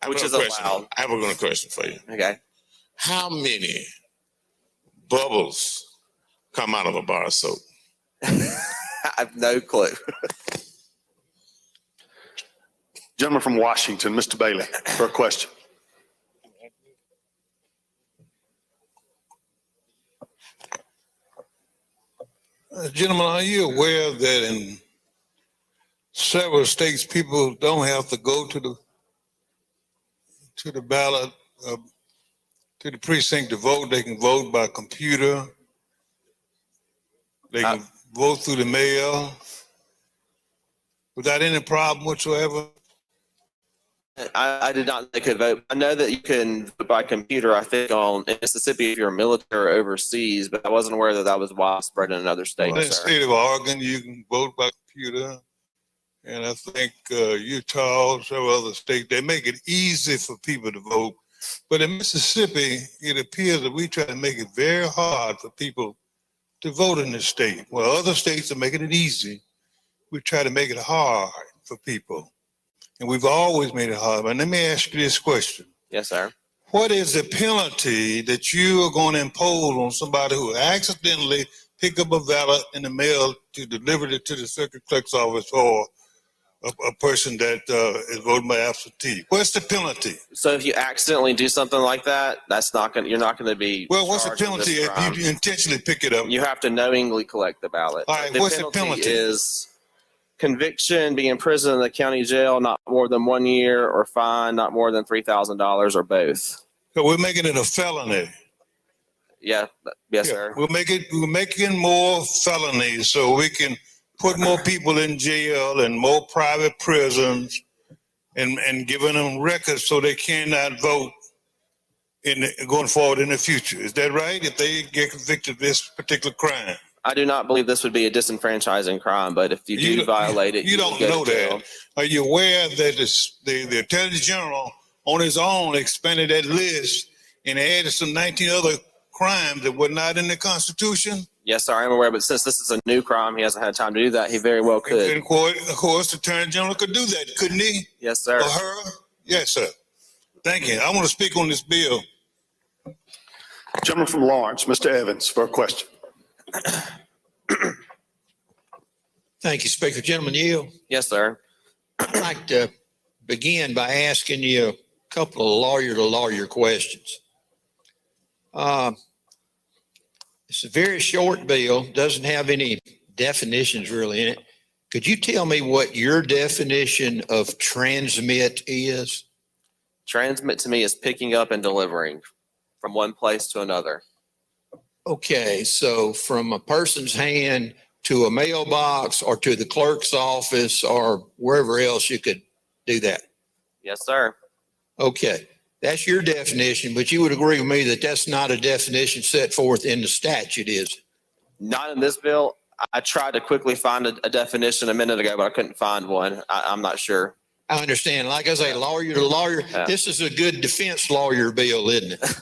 Which is question. allowed. I have a question for you. Okay. How many bubbles come out of a bar of soap? I have no clue. Gentleman from Washington, Mr. Bailey, for a question. Gentlemen, are you aware that in several states, people don't have to go to the ballot, to the precinct to vote? They can vote by computer. They can vote through the mail without any problem whatsoever. I did not know they could vote. I know that you can vote by computer, I think, in Mississippi if you're military or overseas, but I wasn't aware that that was widespread in another state. Well, in the sir. state of Oregon, you can vote by computer. And I think Utah, several other states, they make it easy for people to vote. But in Mississippi, it appears that we try to make it very hard for people to vote in this state. Well, other states are making it easy. We try to make it hard for people. And we've always made it hard. But let me ask you this question. Yes, sir. What is the penalty that you are going to impose on somebody who accidentally pick up a ballot in the mail to deliver it to the circuit clerk's office, or a person that is voting by absentee? What's the penalty? So if you accidentally do something like that, you're not going to be. Well, what's the charged with penalty this if crime. you intentionally pick it up? You have to knowingly collect the ballot. All right, what's the penalty? Is conviction, be in prison in the county jail not more than 1 year, or fine not more than $3,000, or both. So we're making it a felony. Yeah. Yes, sir. We're making more felonies so we can put more people in jail and more private prisons, and giving them records so they cannot vote going forward in the future. Is that right? If they get convicted of this particular crime? I do not believe this would be a disenfranchising crime, but if you do violate it, You will don't go to know jail. that. Are you aware that the Attorney General on his own expanded that list and added some 19 other crimes that were not in the Constitution? Yes, sir, I am aware, but since this is a new crime, he hasn't had time to do that. He very well could. And of course, the Attorney General could do that, couldn't he? Yes, sir. Or her? Yes, sir. Thank you. I want to speak on this bill. Gentleman from Lawrence, Mr. Evans, for a question. Thank you, Speaker. Gentleman Yield. Yes, sir. I'd like to begin by asking you a couple of lawyer-to-lawyer questions. It's a very short bill, doesn't have any definitions really in it. Could you tell me what your definition of transmit is? Transmit to me is picking up and delivering from one place to another. Okay, so from a person's hand to a mailbox or to the clerk's office or wherever else you could do that. Yes, sir. Okay, that's your definition, but you would agree with me that that's not a definition set forth in the statute, is it? Not in this bill. I tried to quickly find a definition a minute ago, but I couldn't find one. I'm not sure. I understand. Like I say, lawyer to lawyer, this is a good defense lawyer bill, isn't it?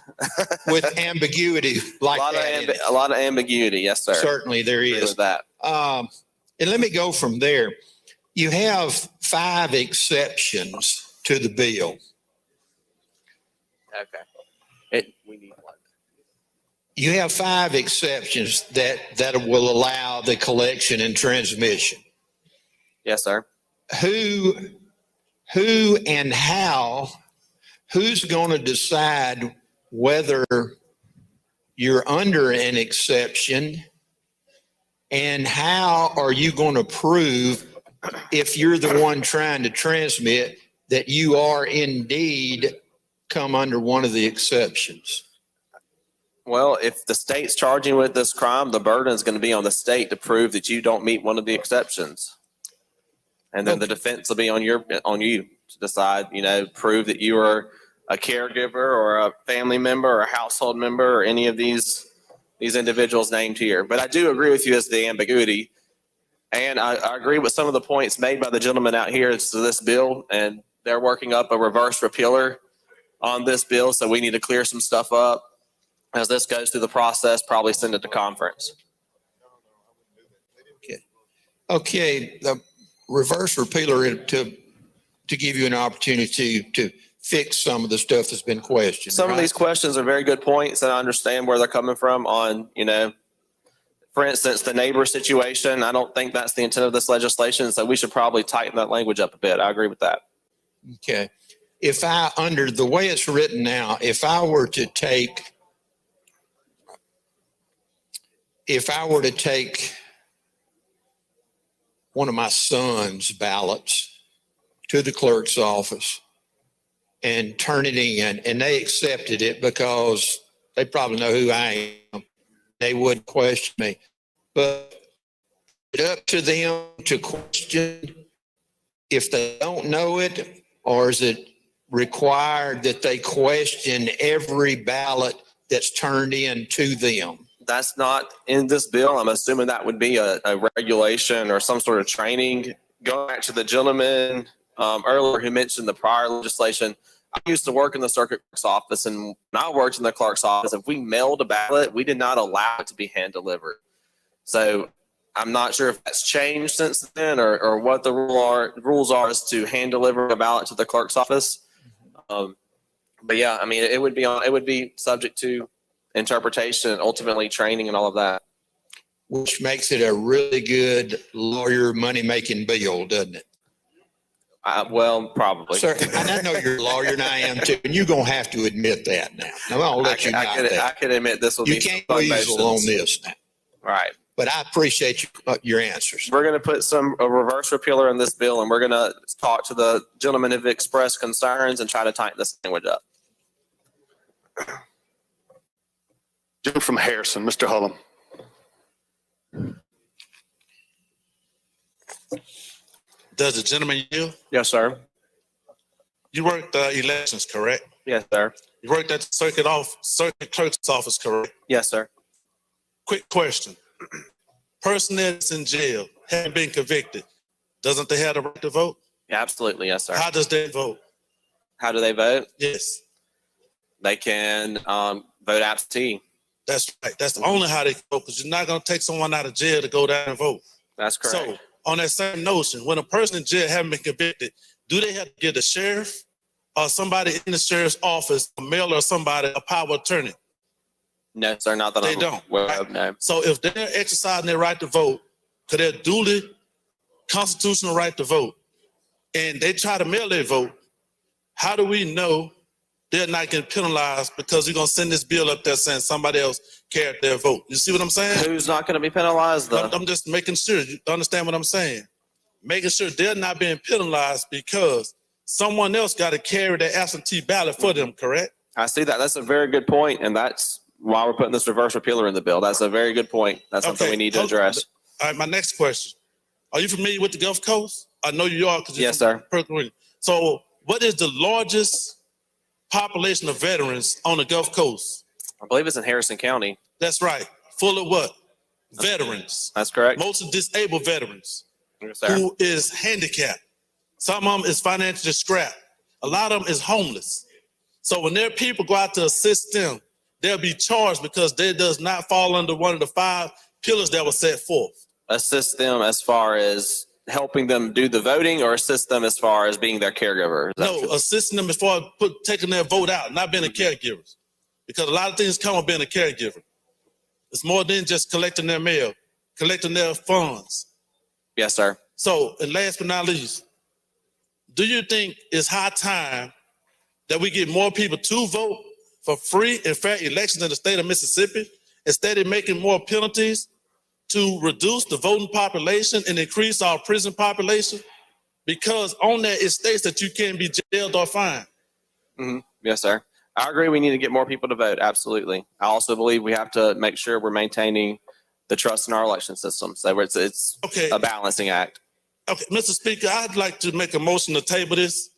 With ambiguity like that. in it. A lot of ambiguity. Yes, sir. Certainly there Agree is. with that. And let me go from there. You have 5 exceptions to the bill. Okay. We need one. You have 5 exceptions that will allow the collection and transmission. Yes, sir. Who and how, who's going to decide whether you're under an exception, and how are you going to prove if you're the one trying to transmit, that you are indeed come under one of the exceptions? Well, if the state's charging with this crime, the burden is going to be on the state to prove that you don't meet one of the exceptions. And then the defense will be on you to decide, prove that you are a caregiver or a family member or a household member or any of these individuals named here. But I do agree with you as to the ambiguity. And I agree with some of the points made by the gentleman out here as to this bill, and they're working up a reverse repealer on this bill. So we need to clear some stuff up as this goes through the process, probably send it to conference. Okay, the reverse repealer to give you an opportunity to fix some of the stuff that's been questioned. Some of these questions are very good points, and I understand where they're coming from on, for instance, the neighbor situation. I don't think that's the intent of this legislation, so we should probably tighten that language up a bit. I agree with that. Okay. Under the way it's written now, if I were to take one of my son's ballots to the clerk's office and turn it in, and they accepted it because they probably know who I am, they wouldn't question me. But it's up to them to question if they don't know it, or is it required that they question every ballot that's turned in to them? That's not in this bill. I'm assuming that would be a regulation or some sort of training. Going back to the gentleman earlier who mentioned the prior legislation, I used to work in the circuit clerk's office, and when I worked in the clerk's office, if we mailed a ballot, we did not allow it to be hand delivered. So I'm not sure if that's changed since then, or what the rules are as to hand deliver a ballot to the clerk's office. But yeah, I mean, it would be subject to interpretation and ultimately training and all of that. Which makes it a really good lawyer money-making bill, doesn't it? Well, probably. Sir, and I know you're a lawyer, and I am too, and you're going to have to admit that now. Now, I'll let you know that. I can admit this will be. You can't weasel on this now. Right. But I appreciate your answers. We're going to put a reverse repealer in this bill, and we're going to talk to the gentlemen who've expressed concerns and try to tighten this language up. Jim from Harrison, Mr. Hullum. Does the gentleman yield? Yes, sir. You worked elections, correct? Yes, sir. You worked at the circuit clerk's office, correct? Yes, sir. Quick question. Person that's in jail, haven't been convicted, doesn't they have the right to vote? Yeah, absolutely, yes, sir. How does they vote? How do they vote? Yes. They can vote absentee. That's right. That's only how they vote, because you're not going to take someone out of jail to go down and vote. That's correct. So on that same notion, when a person in jail hasn't been convicted, do they have to get the sheriff or somebody in the sheriff's office, a mail or somebody, a power of attorney? No, sir, not that They I'm don't. aware of, no. So if they're exercising their right to vote, because they're duly constitutional right to vote, and they try to mail their vote, how do we know they're not getting penalized because we're going to send this bill up there saying somebody else carried their vote? You see what I'm saying? Who's not going to be penalized, though? I'm just making sure you understand what I'm saying. Making sure they're not being penalized because someone else got to carry their absentee ballot for them, correct? I see that. That's a very good point, and that's why we're putting this reverse repealer in the bill. That's a very good point. That's something we need to address. All right, my next question. Are you familiar with the Gulf Coast? I know you are. Yes, sir. So what is the largest population of veterans on the Gulf Coast? I believe it's in Harrison County. That's right. Full of what? Veterans. That's correct. Mostly disabled veterans. Yes, sir. Who is handicapped. Some of them is financially strapped. A lot of them is homeless. So when their people go out to assist them, they'll be charged because they does not fall under one of the 5 pillars that were set forth. Assist them as far as helping them do the voting, or assist them as far as being their caregiver? No, assisting them as far as taking their vote out, not being a caregiver. Because a lot of things come with being a caregiver. It's more than just collecting their mail, collecting their funds. Yes, sir. So, and last but not least, do you think it's high time that we get more people to vote for free and fair elections in the state of Mississippi instead of making more penalties to reduce the voting population and increase our prison population? Because on that, it states that you can be jailed or fined. Yes, sir. I agree. We need to get more people to vote. Absolutely. I also believe we have to make sure we're maintaining the trust in our election system. So it's Okay. a balancing act. Okay, Mr. Speaker, I'd like to make a motion to table this.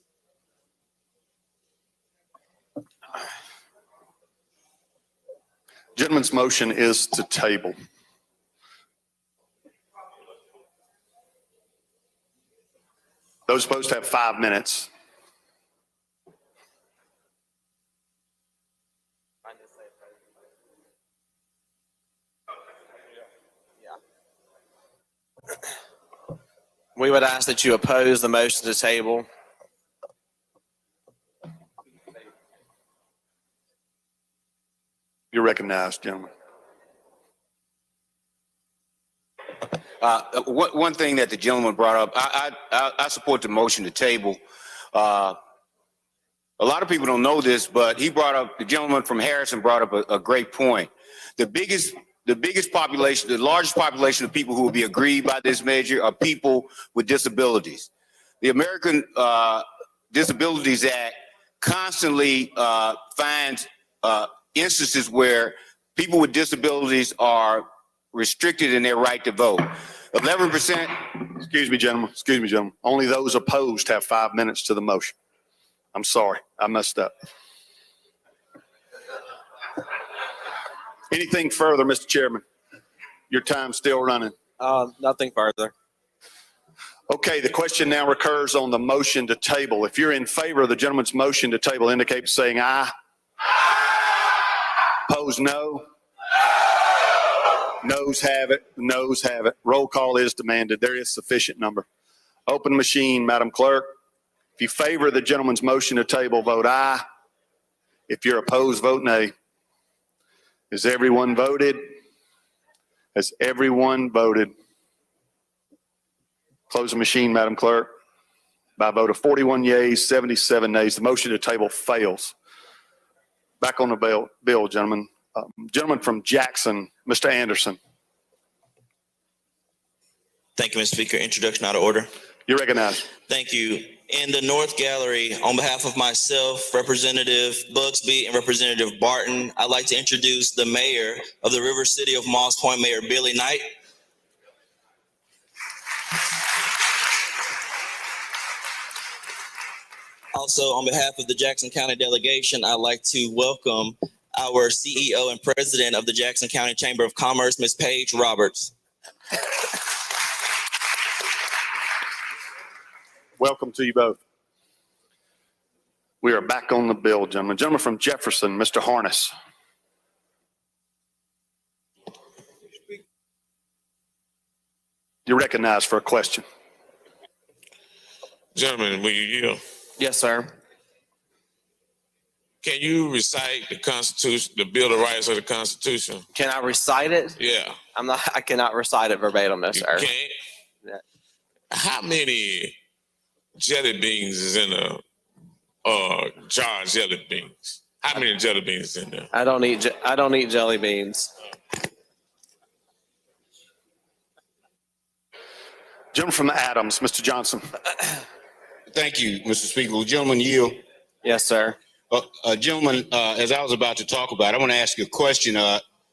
Gentleman's motion is to table. Those opposed have 5 minutes. We would ask that you oppose the motion to table. You're recognized, gentlemen. One thing that the gentleman brought up, I support the motion to table. A lot of people don't know this, but the gentleman from Harrison brought up a great point. The biggest population, the largest population of people who will be aggrieved by this measure are people with disabilities. The American Disabilities Act constantly finds instances where people with disabilities are restricted in their right to vote. 11%. Excuse me, gentlemen. Only those opposed have 5 minutes to the motion. I'm sorry, I messed up. Anything further, Mr. Chairman? Your time's still running. Nothing further. Okay, the question now recurs on the motion to table. If you're in favor of the gentleman's motion to table, indicate by saying aye. Opposed, no. Noes have it. Noes have it. Roll call is demanded. There is sufficient number. Open machine, Madam Clerk. If you favor the gentleman's motion to table, vote aye. If you're opposed, vote nay. Has everyone voted? Has everyone voted? Close the machine, Madam Clerk. By a vote of 41 yeas, 77 nays, the motion to table fails. Back on the bill, gentlemen. Gentleman from Jackson, Mr. Anderson. Thank you, Mr. Speaker. Introduction out of order. You're recognized. Thank you. In the North Gallery, on behalf of myself, Representative Bugsby, and Representative Barton, I'd like to introduce the mayor of the River City of Moss Point, Mayor Billy Knight. Also, on behalf of the Jackson County delegation, I'd like to welcome our CEO and president of the Jackson County Chamber of Commerce, Ms. Paige Roberts. Welcome to you both. We are back on the bill, gentlemen. Gentleman from Jefferson, Mr. Harness. You're recognized for a question. Gentlemen, will you yield? Yes, sir. Can you recite the Constitution, the Bill of Rights of the Constitution? Can I recite it? Yeah. I cannot recite it verbatim, no, sir. You can't? How many jelly beans is in a jar of jelly beans? How many jelly beans is in there? I don't eat jelly beans. Gentleman from Adams, Mr. Johnson. Thank you, Mr. Speaker. Will gentleman yield? Yes, sir. Gentlemen, as I was about to talk about, I want to ask you a question.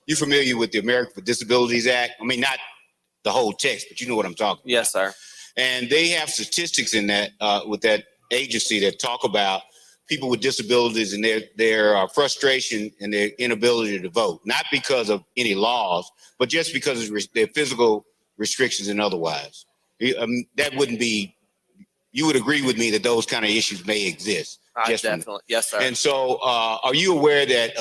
You familiar with the Americans with Disabilities Act? I mean, not the whole text, but you know what I'm talking about. Yes, sir. And they have statistics in that with that agency that talk about people with disabilities and their frustration and their inability to vote, not because of any laws, but just because of their physical restrictions and otherwise. That wouldn't be, you would agree with me that those kind of issues may exist. Definitely. Yes, sir. And so are you aware that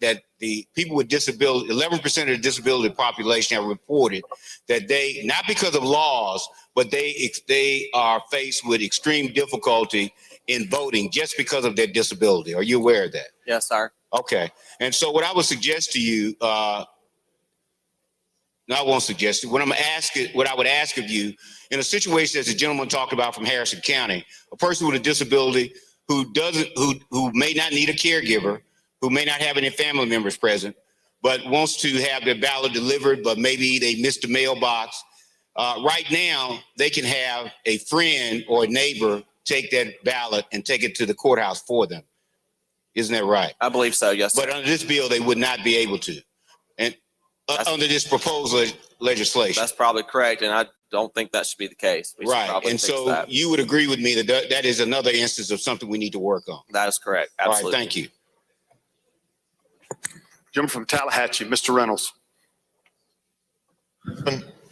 that the people with disability, 11% of the disability population have reported that they, not because of laws, but they are faced with extreme difficulty in voting just because of their disability. Are you aware of that? Yes, sir. Okay. And so what I would suggest to you, no, I won't suggest it. What I would ask of you, in a situation as the gentleman talked about from Harrison County, a person with a disability who may not need a caregiver, who may not have any family members present, but wants to have their ballot delivered, but maybe they missed the mailbox. Right now, they can have a friend or a neighbor take that ballot and take it to the courthouse for them. Isn't that right? I believe so, yes, sir. But under this bill, they would not be able to. And under this proposed legislation. That's probably correct, and I don't think that should be the case. We should Right. probably And fix so that. you would agree with me that that is another instance of something we need to work on. That is correct. All Absolutely. right, thank you. Gentleman from Tallahatchie, Mr. Reynolds.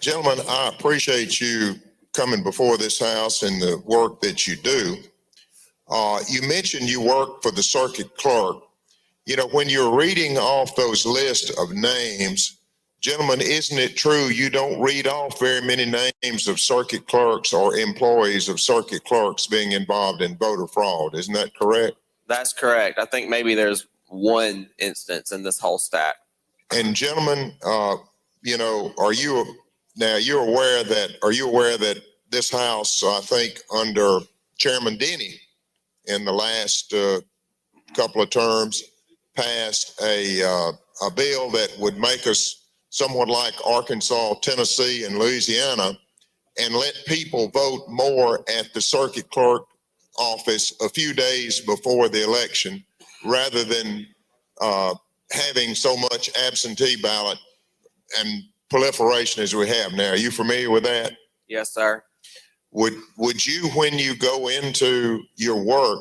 Gentlemen, I appreciate you coming before this house and the work that you do. You mentioned you work for the circuit clerk. You know, when you're reading off those lists of names, gentlemen, isn't it true you don't read off very many names of circuit clerks or employees of circuit clerks being involved in voter fraud? Isn't that correct? That's correct. I think maybe there's one instance in this whole stack. And gentlemen, you know, are you aware that this House, I think under Chairman Denny in the last couple of terms, passed a bill that would make us somewhat like Arkansas, Tennessee, and Louisiana, and let people vote more at the circuit clerk office a few days before the election, rather than having so much absentee ballot and proliferation as we have now. Are you familiar with that? Yes, sir. Would you, when you go into your work,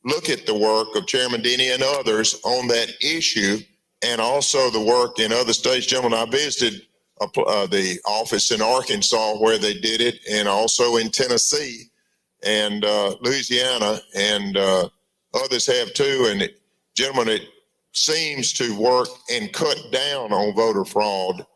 look at the work of Chairman Denny and others on that issue, and also the work in other states? Gentlemen, I visited the office in Arkansas where they did it, and also in Tennessee and Louisiana, and others have too. And gentlemen, it seems to work and cut down on voter fraud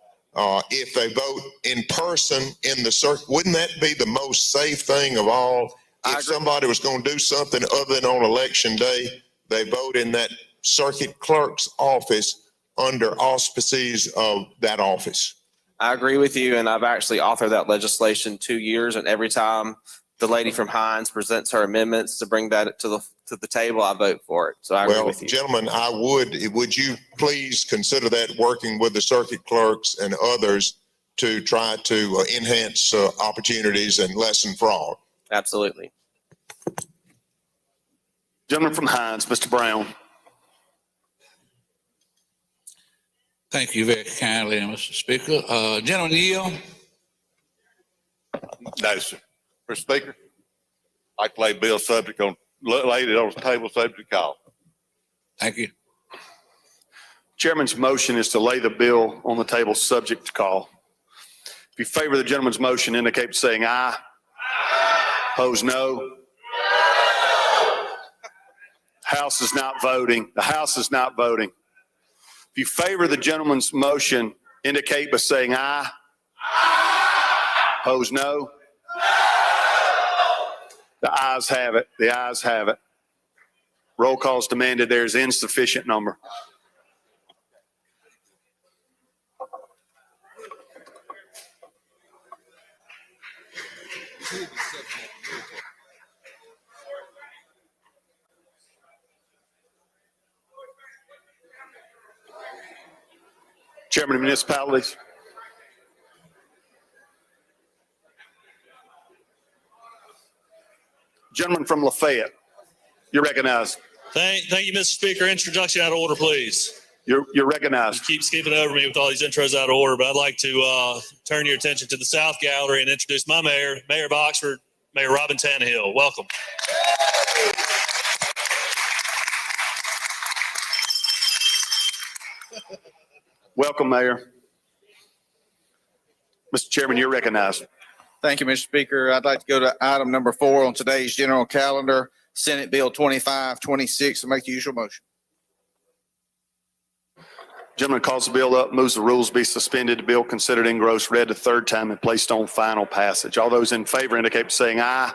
if they vote in person in the circuit. Wouldn't that be the most safe thing of all? If somebody was going to do something other than on election day, they vote in that circuit clerk's office under auspices of that office. I agree with you, and I've actually authored that legislation 2 years, and every time the lady from Hines presents her amendments to bring that to the table, I vote for it. So I agree with you. Gentlemen, would you please consider that, working with the circuit clerks and others to try to enhance opportunities and lessen fraud? Absolutely. Gentleman from Hines, Mr. Brown. Thank you very kindly, Mr. Speaker. Gentleman yield. No, sir. Mr. Speaker, I'd like to lay bill subject on, lay it on the table subject to call. Thank you. Chairman's motion is to lay the bill on the table subject to call. If you favor the gentleman's motion, indicate by saying aye. Opposed, no. House is not voting. The House is not voting. If you favor the gentleman's motion, indicate by saying aye. Opposed, no. The ayes have it. The ayes have it. Roll call is demanded. There is insufficient number. Chairman of municipalities. Gentleman from Lafayette, you're recognized. Thank you, Mr. Speaker. Introduction out of order, please. You're recognized. You keep skipping over me with all these intros out of order, but I'd like to turn your attention to the South Gallery and introduce my mayor, Mayor of Oxford, Mayor Robin Tannehill. Welcome. Welcome, Mayor. Mr. Chairman, you're recognized. Thank you, Mr. Speaker. I'd like to go to item number 4 on today's general calendar, Senate Bill 2526, and make the usual motion. Gentleman calls the bill up, moves the rules be suspended, the bill considered engrossed, read the third time, and placed on final passage. All those in favor indicate by saying aye.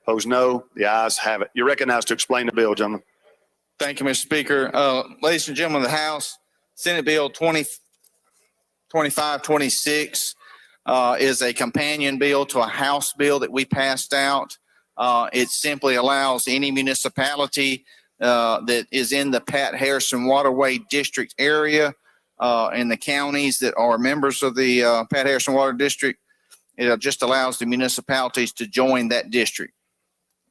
Opposed, no. The ayes have it. You're recognized to explain the bill, gentlemen. Thank you, Mr. Speaker. Ladies and gentlemen of the House, Senate Bill 2526 is a companion bill to a House bill that we passed out. It simply allows any municipality that is in the Pat Harrison Waterway District area in the counties that are members of the Pat Harrison Water District. It just allows the municipalities to join that district.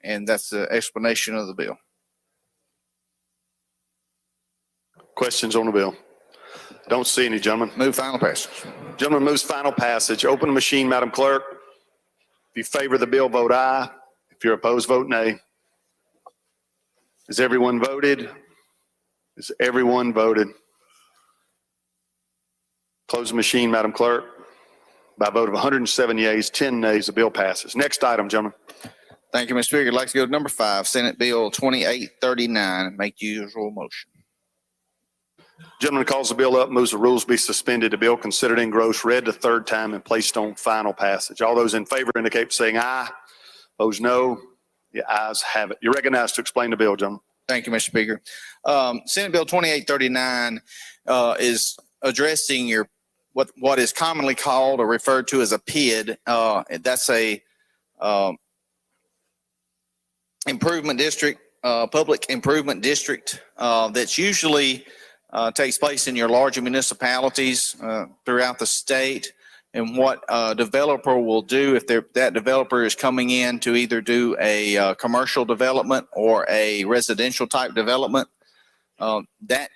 And that's the explanation of the bill. Questions on the bill? Don't see any, gentlemen. Move final passage. Gentleman moves final passage. Open the machine, Madam Clerk. If you favor the bill, vote aye. If you're opposed, vote nay. Has everyone voted? Has everyone voted? Close the machine, Madam Clerk. By a vote of 107 yeas, 10 nays, the bill passes. Next item, gentlemen. Thank you, Mr. Speaker. I'd like to go to number 5, Senate Bill 2839. Make the usual motion. Gentleman calls the bill up, moves the rules be suspended. The bill considered engrossed, read the third time, and placed on final passage. All those in favor indicate by saying aye. Those no, the ayes have it. You're recognized to explain the bill, gentlemen. Thank you, Mr. Speaker. Senate Bill 2839 is addressing what is commonly called or referred to as a PID. That's a improvement district, public improvement district that's usually takes place in your larger municipalities throughout the state. And what a developer will do if that developer is coming in to either do a commercial development or a residential type development, that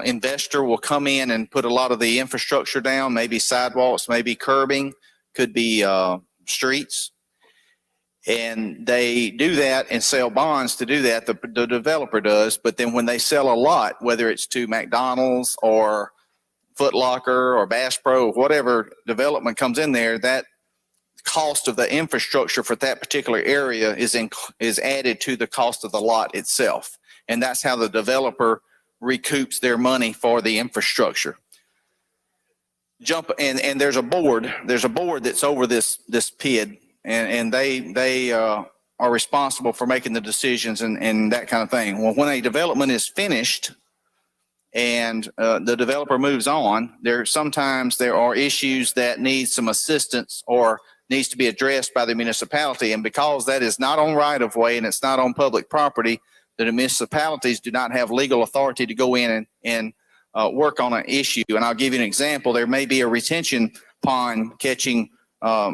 investor will come in and put a lot of the infrastructure down, maybe sidewalks, maybe curbing, could be streets. And they do that and sell bonds to do that. The developer does. But then when they sell a lot, whether it's to McDonald's or Foot Locker or Bass Pro, whatever development comes in there, that cost of the infrastructure for that particular area is added to the cost of the lot itself. And that's how the developer recoups their money for the infrastructure. And there's a board that's over this PID, and they are responsible for making the decisions and that kind of thing. Well, when a development is finished and the developer moves on, sometimes there are issues that need some assistance or needs to be addressed by the municipality. And because that is not on right of way and it's not on public property, the municipalities do not have legal authority to go in and work on an issue. And I'll give you an example. There may be a retention pond catching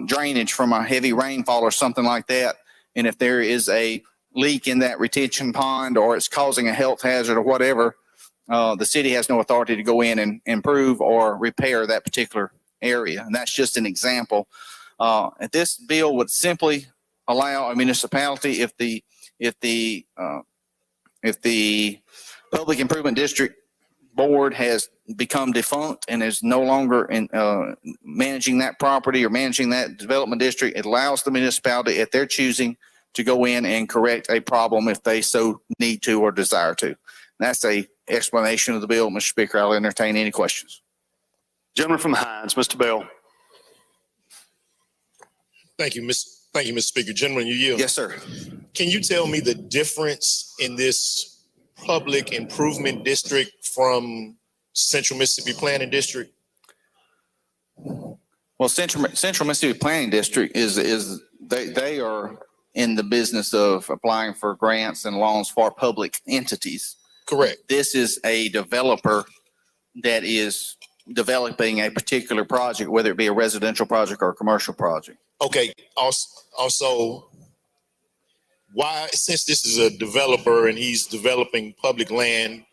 drainage from a heavy rainfall or something like that. And if there is a leak in that retention pond or it's causing a health hazard or whatever, the city has no authority to go in and improve or repair that particular area. And that's just an example. This bill would simply allow a municipality, if the public improvement district board has become defunct and is no longer managing that property or managing that development district, it allows the municipality at their choosing to go in and correct a problem if they so need to or desire to. And that's a explanation of the bill, Mr. Speaker. I'll entertain any questions. Gentleman from Hines, Mr. Bell. Thank you, Mr. Speaker. Gentleman, you yield. Yes, sir. Can you tell me the difference in this public improvement district from Central Mississippi Planning District? Well, Central Mississippi Planning District they are in the business of applying for grants and loans for public entities. Correct. This is a developer that is developing a particular project, whether it be a residential project or a commercial project. Okay. Also, why, since this is a developer and he's developing public land,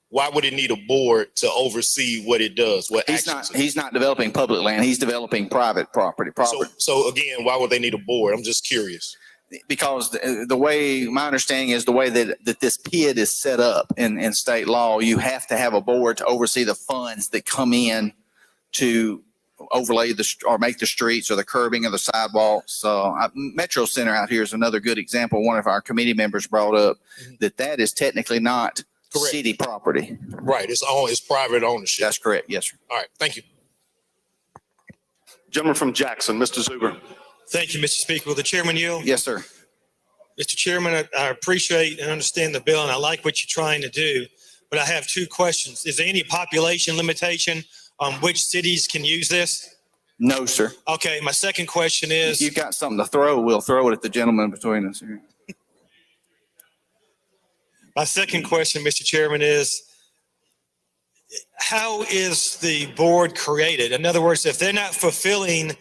why would it need a board to oversee what it does? He's not developing public land. He's developing private property. So again, why would they need a board? I'm just curious. Because the way, my understanding is the way that this PID is set up in state law, you have to have a board to oversee the funds that come in to overlay or make the streets or the curbing of the sidewalks. Metro Center out here is another good example. One of our committee members brought up that is technically not city property. Right. It's private ownership. That's correct. Yes, sir. All right. Thank you. Gentleman from Jackson, Mr. Zuber. Thank you, Mr. Speaker. Will the chairman yield? Yes, sir. Mr. Chairman, I appreciate and understand the bill, and I like what you're trying to do, but I have two questions. Is there any population limitation on which cities can use this? No, sir. Okay, my second question is... If you've got something to throw, we'll throw it at the gentleman between us here. My second question, Mr. Chairman, is how is the board created? In other words, if they're not fulfilling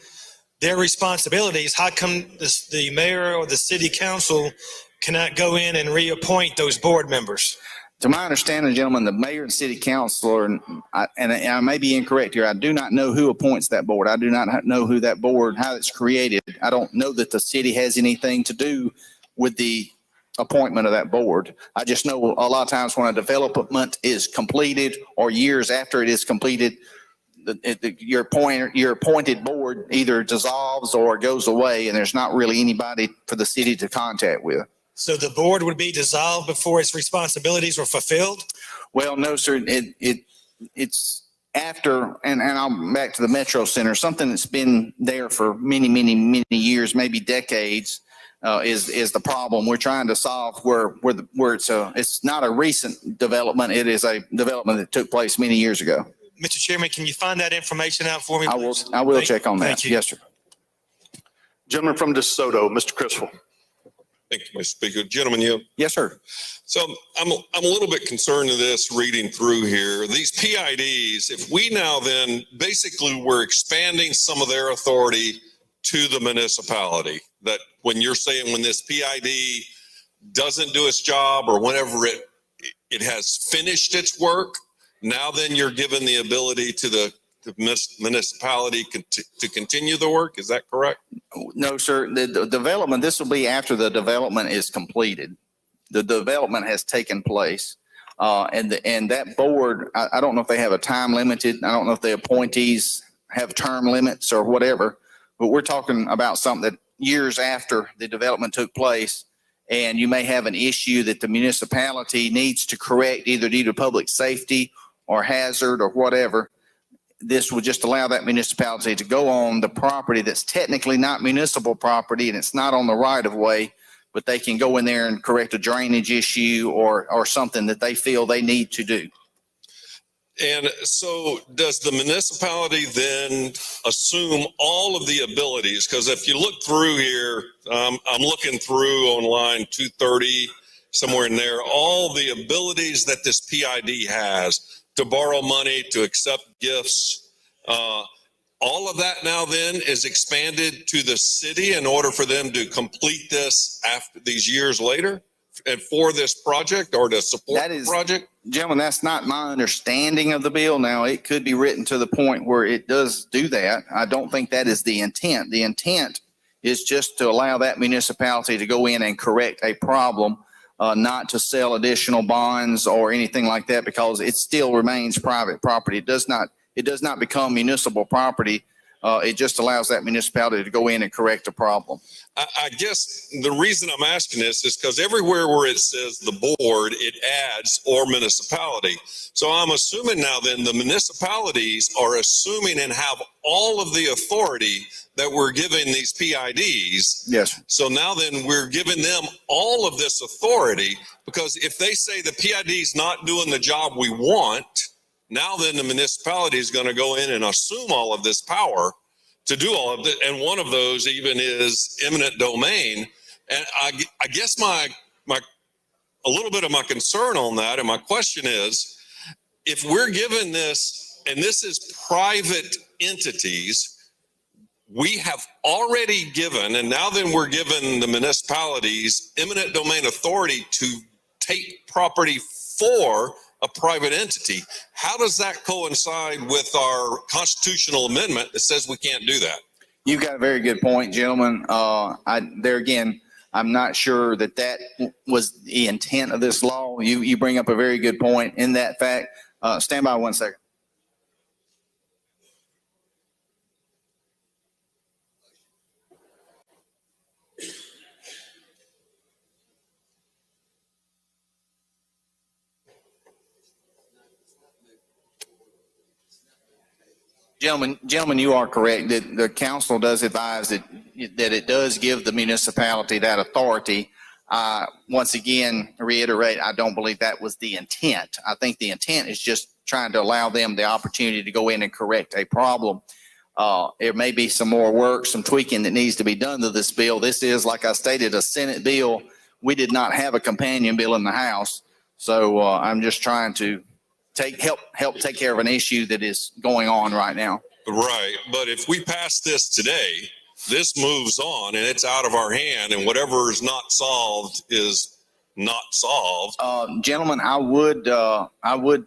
their responsibilities, how come the mayor or the city council cannot go in and reappoint those board members? To my understanding, gentlemen, the mayor and city council, and I may be incorrect here, I do not know who appoints that board. I do not know who that board, how it's created. I don't know that the city has anything to do with the appointment of that board. I just know a lot of times when a development is completed or years after it is completed, your appointed board either dissolves or goes away, and there's not really anybody for the city to contact with. So the board would be dissolved before its responsibilities were fulfilled? Well, no, sir. It's after, and I'm back to the Metro Center, something that's been there for many, many, many years, maybe decades, is the problem we're trying to solve. Where it's not a recent development; it is a development that took place many years ago. Mr. Chairman, can you find that information out for me, please? I will check on that. Thank you. Yes, sir. Gentleman from DeSoto, Mr. Criswell. Thank you, Mr. Speaker. Gentlemen, you. Yes, sir. So I'm a little bit concerned of this reading through here. These PIDs, if we now then basically we're expanding some of their authority to the municipality, that when you're saying when this PID doesn't do its job or whenever it has finished its work, now then you're given the ability to the municipality to continue the work. Is that correct? No, sir. The development, this will be after the development is completed. The development has taken place. And that board, I don't know if they have a time limited. I don't know if the appointees have term limits or whatever, but we're talking about something that years after the development took place, and you may have an issue that the municipality needs to correct either due to public safety or hazard or whatever. This would just allow that municipality to go on the property that's technically not municipal property and it's not on the right of way, but they can go in there and correct a drainage issue or something that they feel they need to do. And so does the municipality then assume all of the abilities? Because if you look through here, I'm looking through on line 230, somewhere in there, all the abilities that this PID has to borrow money, to accept gifts, all of that now then is expanded to the city in order for them to complete this after these years later and for this project or to support the project? Gentlemen, that's not my understanding of the bill. Now, it could be written to the point where it does do that. I don't think that is the intent. The intent is just to allow that municipality to go in and correct a problem, not to sell additional bonds or anything like that, because it still remains private property. It does not become municipal property. It just allows that municipality to go in and correct a problem. I guess the reason I'm asking this is because everywhere where it says the board, it adds or municipality. So I'm assuming now then the municipalities are assuming and have all of the authority that we're giving these PIDs. Yes. So now then we're giving them all of this authority, because if they say the PID is not doing the job we want, now then the municipality is going to go in and assume all of this power to do all of it. And one of those even is eminent domain. And I guess my a little bit of my concern on that, and my question is, if we're given this, and this is private entities, we have already given, and now then we're giving the municipalities eminent domain authority to take property for a private entity. How does that coincide with our constitutional amendment that says we can't do that? You've got a very good point, gentlemen. There again, I'm not sure that was the intent of this law. You bring up a very good point in that fact. Stand by 1 second. Gentlemen, you are correct. The council does advise that it does give the municipality that authority. Once again, reiterate, I don't believe that was the intent. I think the intent is just trying to allow them the opportunity to go in and correct a problem. There may be some more work, some tweaking that needs to be done to this bill. This is, like I stated, a Senate bill. We did not have a companion bill in the House. So I'm just trying to help take care of an issue that is going on right now. Right, but if we pass this today, this moves on and it's out of our hand, and whatever is not solved is not solved. Gentlemen, I would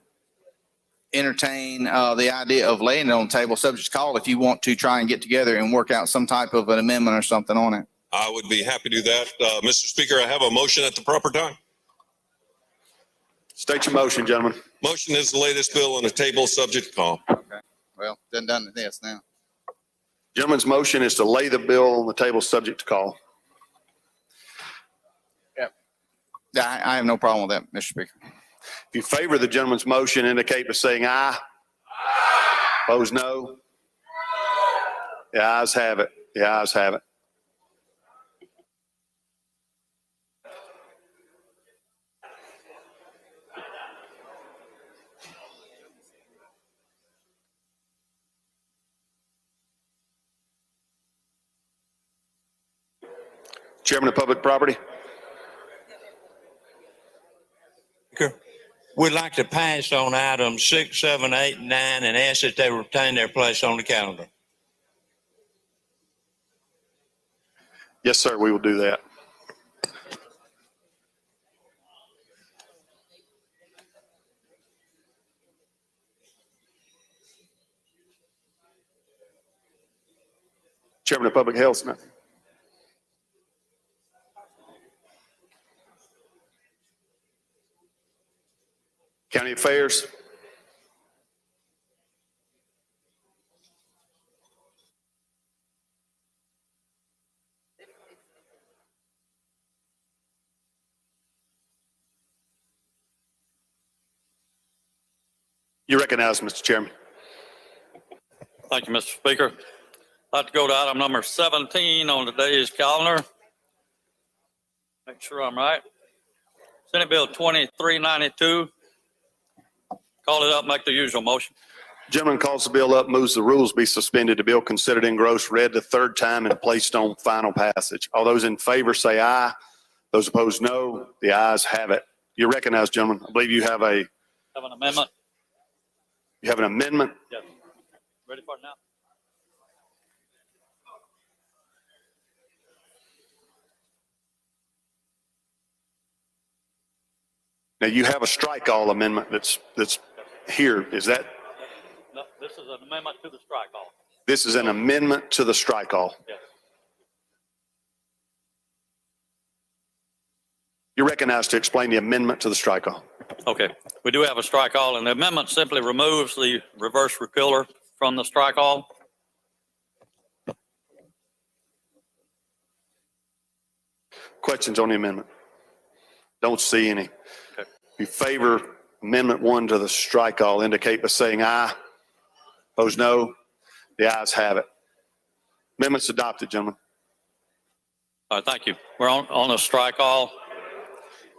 entertain the idea of laying it on the table, subject to call, if you want to try and get together and work out some type of an amendment or something on it. I would be happy to do that. Mr. Speaker, I have a motion at the proper time. State your motion, gentlemen. Motion is to lay this bill on the table, subject to call. Well, done this now. Gentleman's motion is to lay the bill on the table, subject to call. I have no problem with that, Mr. Speaker. If you favor the gentleman's motion, indicate by saying aye. Opposed, no. The ayes have it. The ayes have it. Chairman of Public Property. We'd like to pass on items 6, 7, 8, and 9 and ask that they retain their place on the calendar. Yes, sir, we will do that. Chairman of Public Health, Smith. County Affairs. You recognize, Mr. Chairman. Thank you, Mr. Speaker. I'd like to go to item number 17 on today's calendar. Make sure I'm right. Senate Bill 2392. Call it up, make the usual motion. Gentleman calls the bill up, moves the rules be suspended. The bill considered engrossed, read the third time and placed on final passage. All those in favor say aye. Those opposed, no. The ayes have it. You recognize, gentlemen. I believe you have Have an amendment? you have an amendment. Yes. Ready for it now? Now you have a strike all amendment that's here. Is that, No, this is an amendment to the strike all. this is an amendment to the strike all? Yes. You're recognized to explain the amendment to the strike all. Okay, we do have a strike all, and the amendment simply removes the reverse repealer from the strike all. Questions on the amendment? Don't see any. Okay. If you favor Amendment 1 to the strike all, indicate by saying aye. Opposed, no. The ayes have it. Amendment's adopted, gentlemen. All right, thank you. We're on the strike all.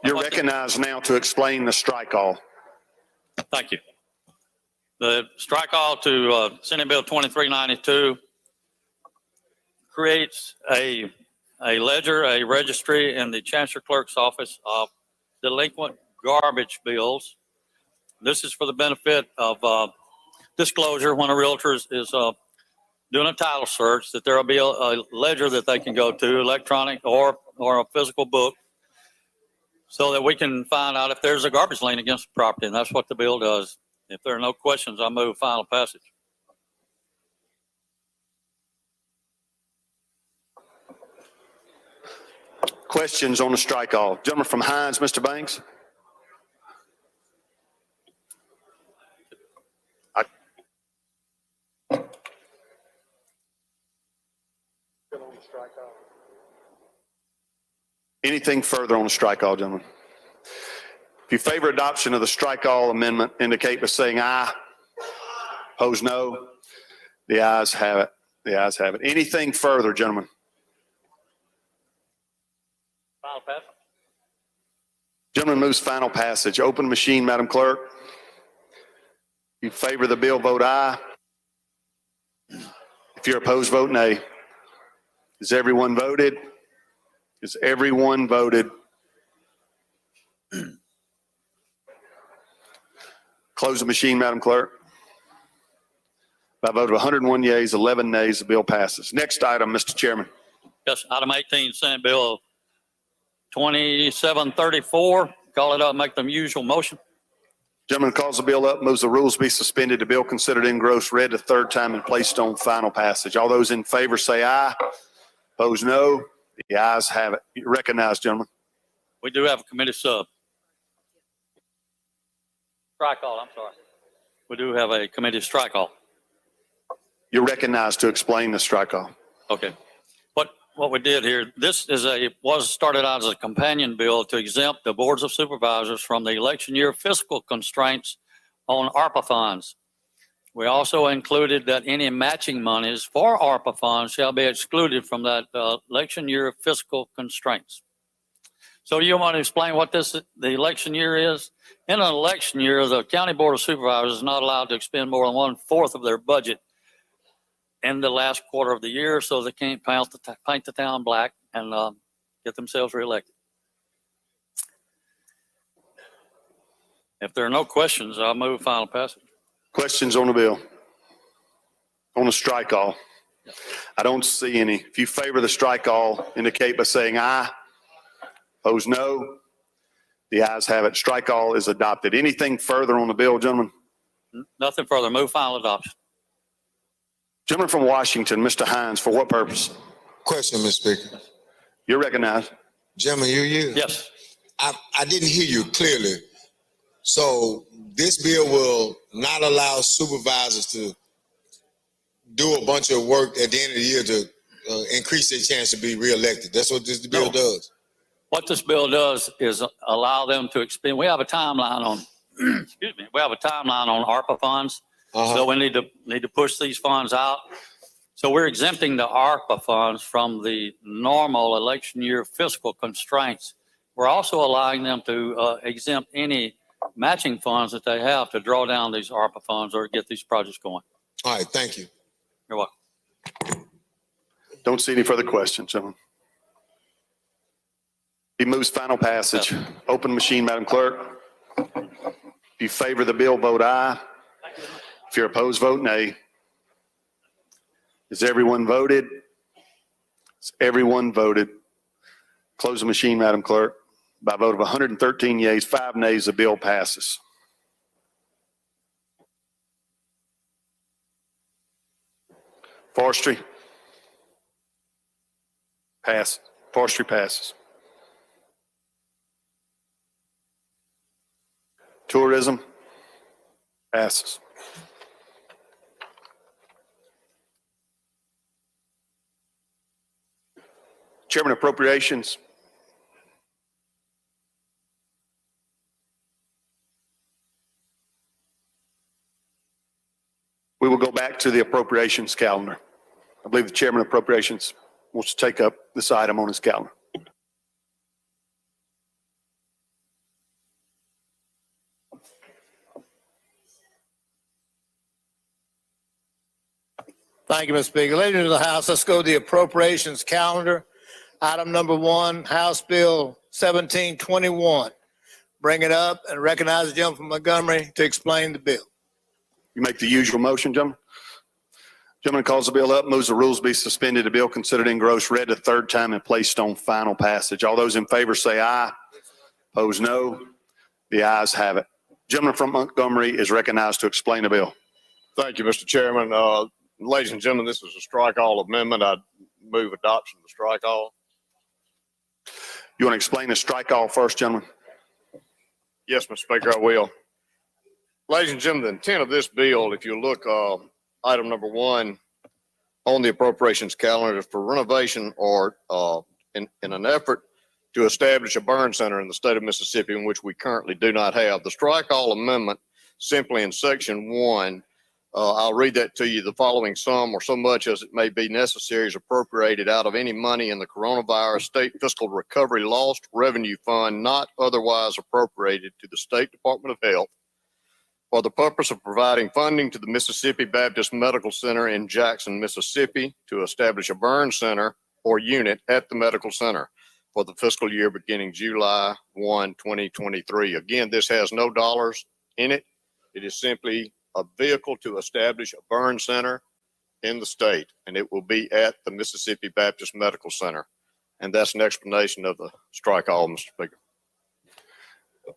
You're recognized now to explain the strike all. Thank you. The strike all to Senate Bill 2392 creates a ledger, a registry in the Chancellor Clerk's office of delinquent garbage bills. This is for the benefit of disclosure when a realtor is doing a title search, that there will be a ledger that they can go to, electronic or a physical book, so that we can find out if there's a garbage lien against the property, and that's what the bill does. If there are no questions, I move final passage. Questions on the strike all? Gentleman from Hines, Mr. Banks. Anything further on the strike all, gentlemen? If you favor adoption of the strike all amendment, indicate by saying aye. Opposed, no. The ayes have it. The ayes have it. Anything further, gentlemen? Final passage. Gentleman moves final passage. Open machine, Madam Clerk. If you favor the bill, vote aye. If you're opposed, vote nay. Has everyone voted? Has everyone voted? Close the machine, Madam Clerk. By a vote of 101 yeas, 11 nays, the bill passes. Next item, Mr. Chairman. Yes, item 18, Senate Bill 2734. Call it up, make the usual motion. Gentleman calls the bill up, moves the rules be suspended, the bill considered engrossed, read a third time and placed on final passage. All those in favor say aye. Opposed, no. The ayes have it. You recognize, gentlemen. We do have a committee sub. Strike all, I'm sorry. We do have a committee strike all. You're recognized to explain the strike off. Okay. What we did here, this is was started out as a companion bill to exempt the boards of supervisors from the election year fiscal constraints on ARPA funds. We also included that any matching monies for ARPA funds shall be excluded from that election year fiscal constraints. So you want to explain what the election year is? In an election year, the county board of supervisors is not allowed to expend more than 1/4 of their budget in the last quarter of the year, so they can't paint the town black and get themselves reelected. If there are no questions, I'll move final passage. Questions on the bill? On the strike all? I don't see any. If you favor the strike all, indicate by saying aye. Opposed, no. The ayes have it. Strike all is adopted. Anything further on the bill, gentlemen? Nothing further. Move final adoption. Gentleman from Washington, Mr. Hines, for what purpose? Question, Mr. Speaker. You're recognized. Gentlemen, you. Yes. I didn't hear you clearly. So this bill will not allow supervisors to do a bunch of work at the end of the year to increase their chance to be reelected. That's what this bill does. What this bill does is allow them to expend. We have a timeline on, excuse me, we have a timeline on ARPA funds. So we need to push these funds out. So we're exempting the ARPA funds from the normal election year fiscal constraints. We're also allowing them to exempt any matching funds that they have to draw down these ARPA funds or get these projects going. All right, thank you. You're welcome. Don't see any further questions, gentlemen. He moves final passage. Open machine, Madam Clerk. If you favor the bill, vote aye. If you're opposed, vote nay. Is everyone voted? Is everyone voted? Close the machine, Madam Clerk. By a vote of 113 yeas, 5 nays, the bill passes. Forestry. Pass. Forestry passes. Tourism passes. Chairman, Appropriations. We will go back to the appropriations calendar. I believe the Chairman of Appropriations wants to take up this item on his calendar. Thank you, Mr. Speaker. Ladies of the House, let's go to the appropriations calendar. Item number 1, House Bill 1721. Bring it up and recognize the gentleman from Montgomery to explain the bill. You make the usual motion, gentlemen. Gentleman calls the bill up, moves the rules be suspended, the bill considered engrossed, read a third time and placed on final passage. All those in favor say aye. Opposed, no. The ayes have it. Gentleman from Montgomery is recognized to explain the bill. Thank you, Mr. Chairman. Ladies and gentlemen, this is a strike all amendment. I move adoption of the strike all. You want to explain the strike all first, gentlemen? Yes, Mr. Speaker, I will. Ladies and gentlemen, the intent of this bill, if you look, item number 1 on the appropriations calendar, is for renovation or in an effort to establish a burn center in the state of Mississippi, in which we currently do not have. The strike all amendment simply in section 1, I'll read that to you. The following sum or so much as it may be necessary is appropriated out of any money in the coronavirus state fiscal recovery lost revenue fund not otherwise appropriated to the State Department of Health for the purpose of providing funding to the Mississippi Baptist Medical Center in Jackson, Mississippi, to establish a burn center or unit at the medical center for the fiscal year beginning July 1, 2023. Again, this has no dollars in it. It is simply a vehicle to establish a burn center in the state, and it will be at the Mississippi Baptist Medical Center. And that's an explanation of the strike all, Mr. Speaker.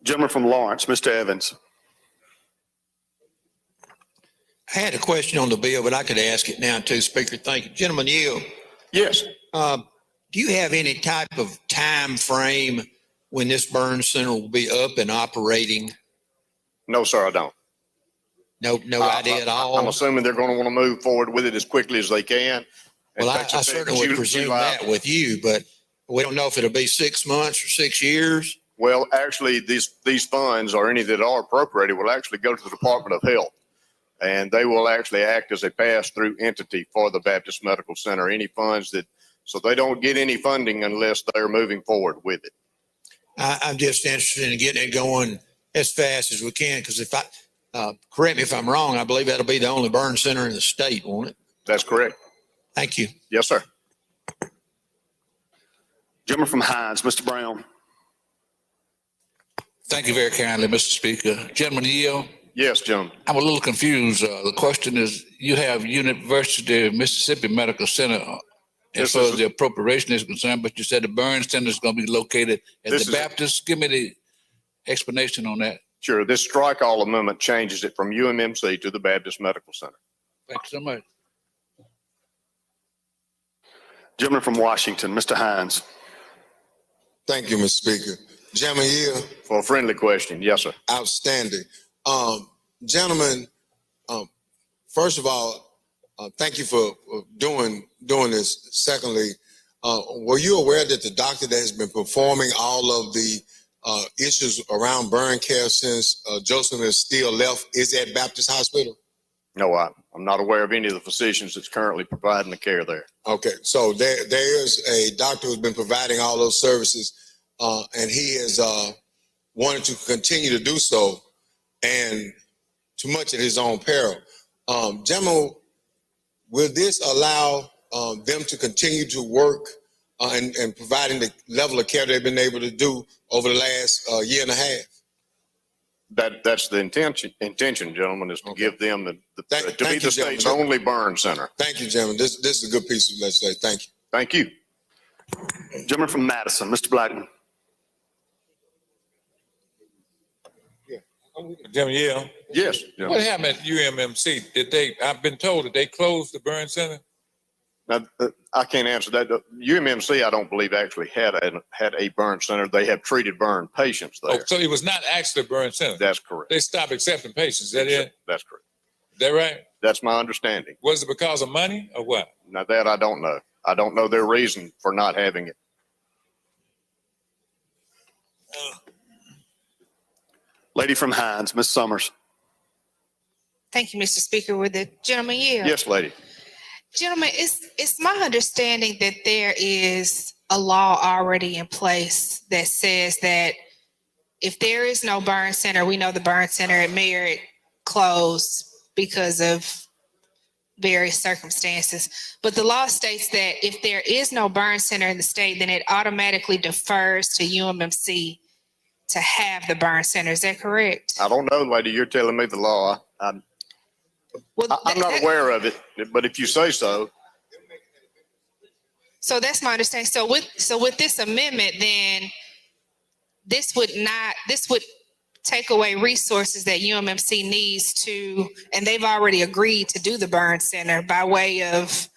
Gentleman from Lawrence, Mr. Evans. I had a question on the bill, but I could ask it now too, Speaker. Thank you. Gentleman Yield, Yes. do you have any type of time frame when this burn center will be up and operating? No, sir, I don't. No idea at all? I'm assuming they're going to want to move forward with it as quickly as they can. Well, I certainly would presume that with you, but we don't know if it'll be 6 months or 6 years. Well, actually, these funds or any that are appropriated will actually go to the Department of Health. And they will actually act as a pass-through entity for the Baptist Medical Center. Any funds so they don't get any funding unless they're moving forward with it. I'm just interested in getting it going as fast as we can, because if correct me if I'm wrong, I believe that'll be the only burn center in the state, won't it? That's correct. Thank you. Yes, sir. Gentleman from Hines, Mr. Brown. Thank you very kindly, Mr. Speaker. Gentleman Yield, Yes, gentlemen. I'm a little confused. The question is, you have University of Mississippi Medical Center as This far is- as the appropriation is concerned, but you said the burn center is going to be located at This the is- Baptist. Give me the explanation on that. Sure. This strike all amendment changes it from UMMC to the Baptist Medical Center. Thank you so much. Gentleman from Washington, Mr. Hines. Thank you, Mr. Speaker. Gentleman Yield, For a friendly question, yes, sir. outstanding. Gentlemen, first of all, thank you for doing this. Secondly, were you aware that the doctor that has been performing all of the issues around burn care since Joseph has still left is at Baptist Hospital? No, I'm not aware of any of the physicians that's currently providing the care there. Okay, so there is a doctor who's been providing all those services, and he has wanted to continue to do so, and too much at his own peril. Gentlemen, will this allow them to continue to work and providing the level of care they've been able to do over the last year and a half? That's the intention, gentlemen, is to give them to be thank the you, state's gentlemen. only burn center. Thank you, gentlemen. This is a good piece of legislation. Thank you. Thank you. Gentleman from Madison, Mr. Blackman. Gentleman Yield, Yes. what gentlemen. happened at UMMC? I've been told that they closed the burn center. Now, I can't answer that. UMMC, I don't believe actually had a burn center. They have treated burn patients Oh, there. so it was not actually a burn center. That's correct. They stopped accepting patients. Is that it? That's correct. Is that right? That's my understanding. Was it because of money or what? Now that I don't know. I don't know their reason for not having it. Lady from Hines, Ms. Summers. Thank you, Mr. Speaker. With the gentleman yield. Yes, lady. Gentlemen, it's my understanding that there is a law already in place that says that if there is no burn center, we know the burn center at Merritt closed because of various circumstances. But the law states that if there is no burn center in the state, then it automatically defers to UMMC to have the burn center. Is that correct? I don't know, lady. You're telling me the law. I'm not aware of it, but if you say so. So that's my understanding. So with this amendment, then this would take away resources that UMMC needs to, and they've already agreed to do the burn center by way of,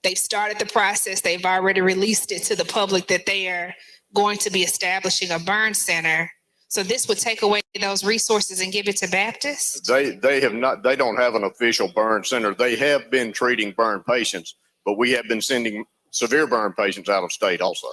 they've started the process. They've already released it to the public that they are going to be establishing a burn center. So this would take away those resources and give it to Baptist? They have not, they don't have an official burn center. They have been treating burn patients, but we have been sending severe burn patients out of state also.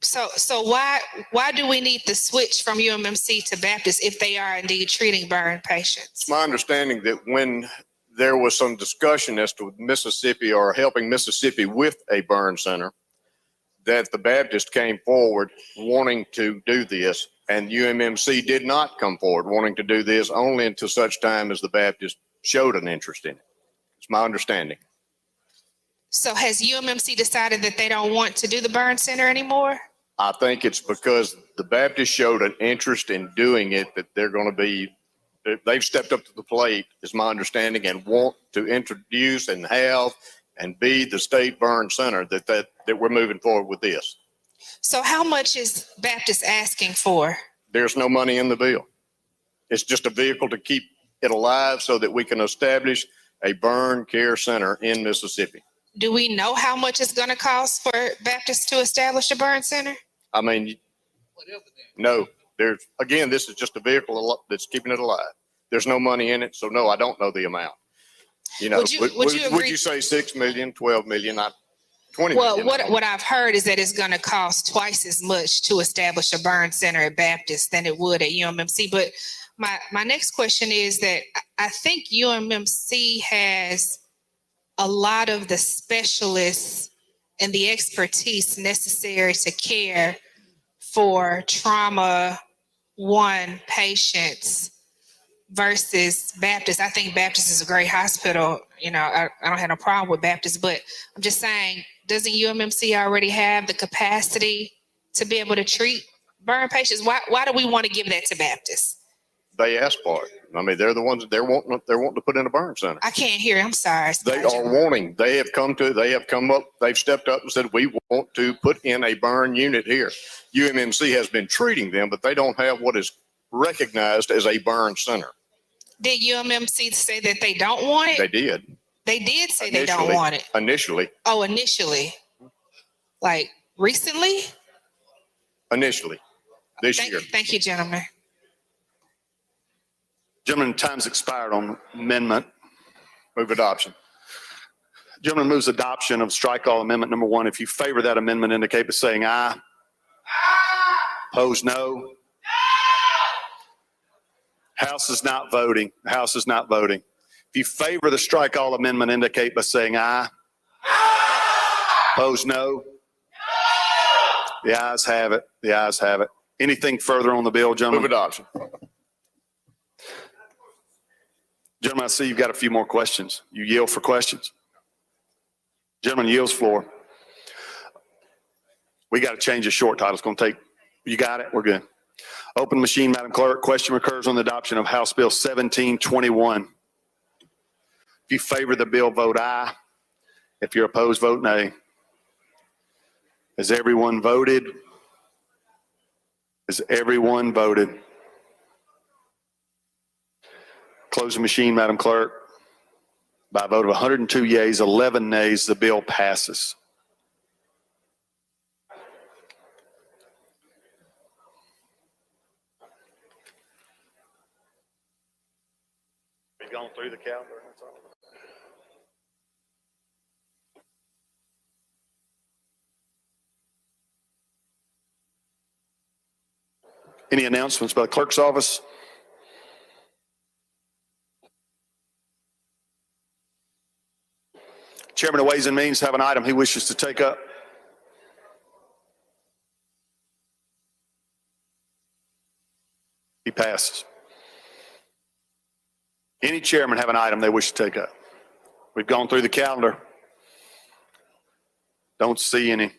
So why do we need the switch from UMMC to Baptist if they are indeed treating burn patients? It's my understanding that when there was some discussion as to Mississippi or helping Mississippi with a burn center, that the Baptist came forward wanting to do this, and UMMC did not come forward wanting to do this only until such time as the Baptist showed an interest in it. It's my understanding. So has UMMC decided that they don't want to do the burn center anymore? I think it's because the Baptists showed an interest in doing it that they're going to be, they've stepped up to the plate, is my understanding, and want to introduce and have and be the state burn center that we're moving forward with this. So how much is Baptist asking for? There's no money in the bill. It's just a vehicle to keep it alive so that we can establish a burn care center in Mississippi. Do we know how much it's going to cost for Baptist to establish a burn center? I mean, no, again, this is just a vehicle that's keeping it alive. There's no money in it, so no, I don't know the amount. You know, Would you agree? would you say 6 million, 12 million, not 20 Well, million? what I've heard is that it's going to cost twice as much to establish a burn center at Baptist than it would at UMMC. But my next question is that I think UMMC has a lot of the specialists and the expertise necessary to care for trauma one patients versus Baptist. I think Baptist is a great hospital. You know, I don't have no problem with Baptist, but I'm just saying, doesn't UMMC already have the capacity to be able to treat burn patients? Why do we want to give that to Baptist? They asked for it. I mean, they're the ones that they're wanting to put in a burn center. I can't hear. I'm sorry. They are wanting, they have stepped up and said, we want to put in a burn unit here. UMMC has been treating them, but they don't have what is recognized as a burn center. Did UMMC say that they don't want it? They did. They did say they don't want it. Initially. Oh, initially. Like recently? Initially. This year. Thank you, gentlemen. Gentlemen, time's expired on amendment. Move adoption. Gentleman moves adoption of strike all amendment number 1. If you favor that amendment, indicate by saying aye. Opposed, no. House is not voting. House is not voting. If you favor the strike all amendment, indicate by saying aye. Opposed, no. The ayes have it. The ayes have it. Anything further on the bill, gentlemen? Move adoption. Gentlemen, I see you've got a few more questions. You yield for questions? Gentleman yields floor. We got to change the short title. It's going to take, you got it? We're good. Open machine, Madam Clerk. Question recurs on the adoption of House Bill 1721. If you favor the bill, vote aye. If you're opposed, vote nay. Has everyone voted? Has everyone voted? Close the machine, Madam Clerk. By a vote of 102 yeas, 11 nays, the bill passes. We've gone through the calendar. That's all. Any announcements by the clerk's office? Chairman of Ways and Means have an item he wishes to take up. He passes. Any chairman have an item they wish to take up? We've gone through the calendar. Don't see any.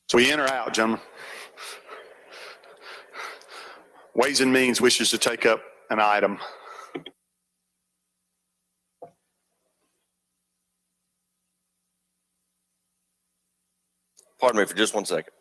So we in or out, gentlemen? Ways and Means wishes to take up an item. Pardon me for just 1 second.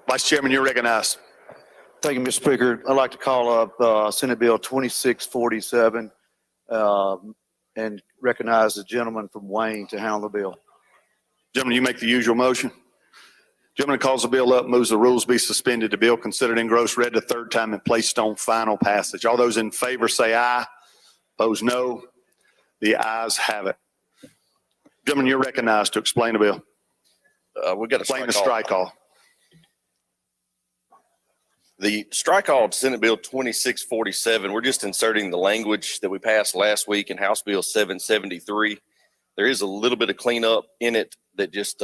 Vice Chairman, you're recognized. Thank you, Mr. Speaker. I'd like to call up Senate Bill 2647 and recognize the gentleman from Wayne to handle the bill. Gentlemen, you make the usual motion. Gentleman calls the bill up, moves the rules be suspended. The bill considered engrossed, read the third time and placed on final passage. All those in favor say aye. Opposed, no. The ayes have it. Gentlemen, you're recognized to explain the bill. We got a Explain the strike all. The strike all Senate Bill 2647, we're just inserting the language that we passed last week in House Bill 773. There is a little bit of cleanup in it that just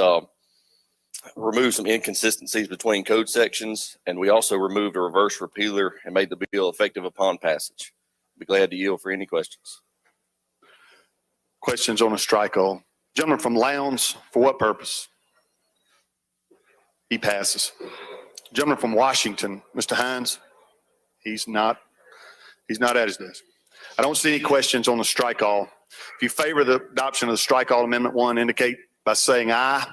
removed some inconsistencies between code sections. And we also removed a reverse repealer and made the bill effective upon passage. Be glad to yield for any questions. Questions on the strike all? Gentleman from Lowndes, for what purpose? He passes. Gentleman from Washington, Mr. Hines, he's not at his desk. I don't see any questions on the strike all. If you favor the adoption of the strike all amendment 1, indicate by saying aye.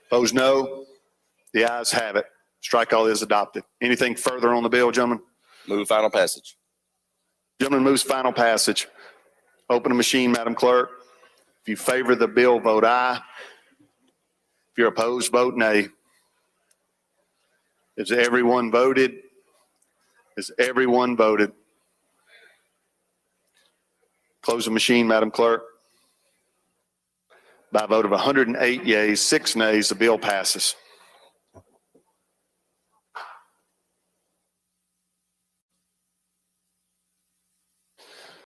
Opposed, no. The ayes have it. Strike all is adopted. Anything further on the bill, gentlemen? Move final passage. Gentleman moves final passage. Open the machine, Madam Clerk. If you favor the bill, vote aye. If you're opposed, vote nay. Has everyone voted? Has everyone voted? Close the machine, Madam Clerk. By a vote of 108 yeas, 6 nays, the bill passes.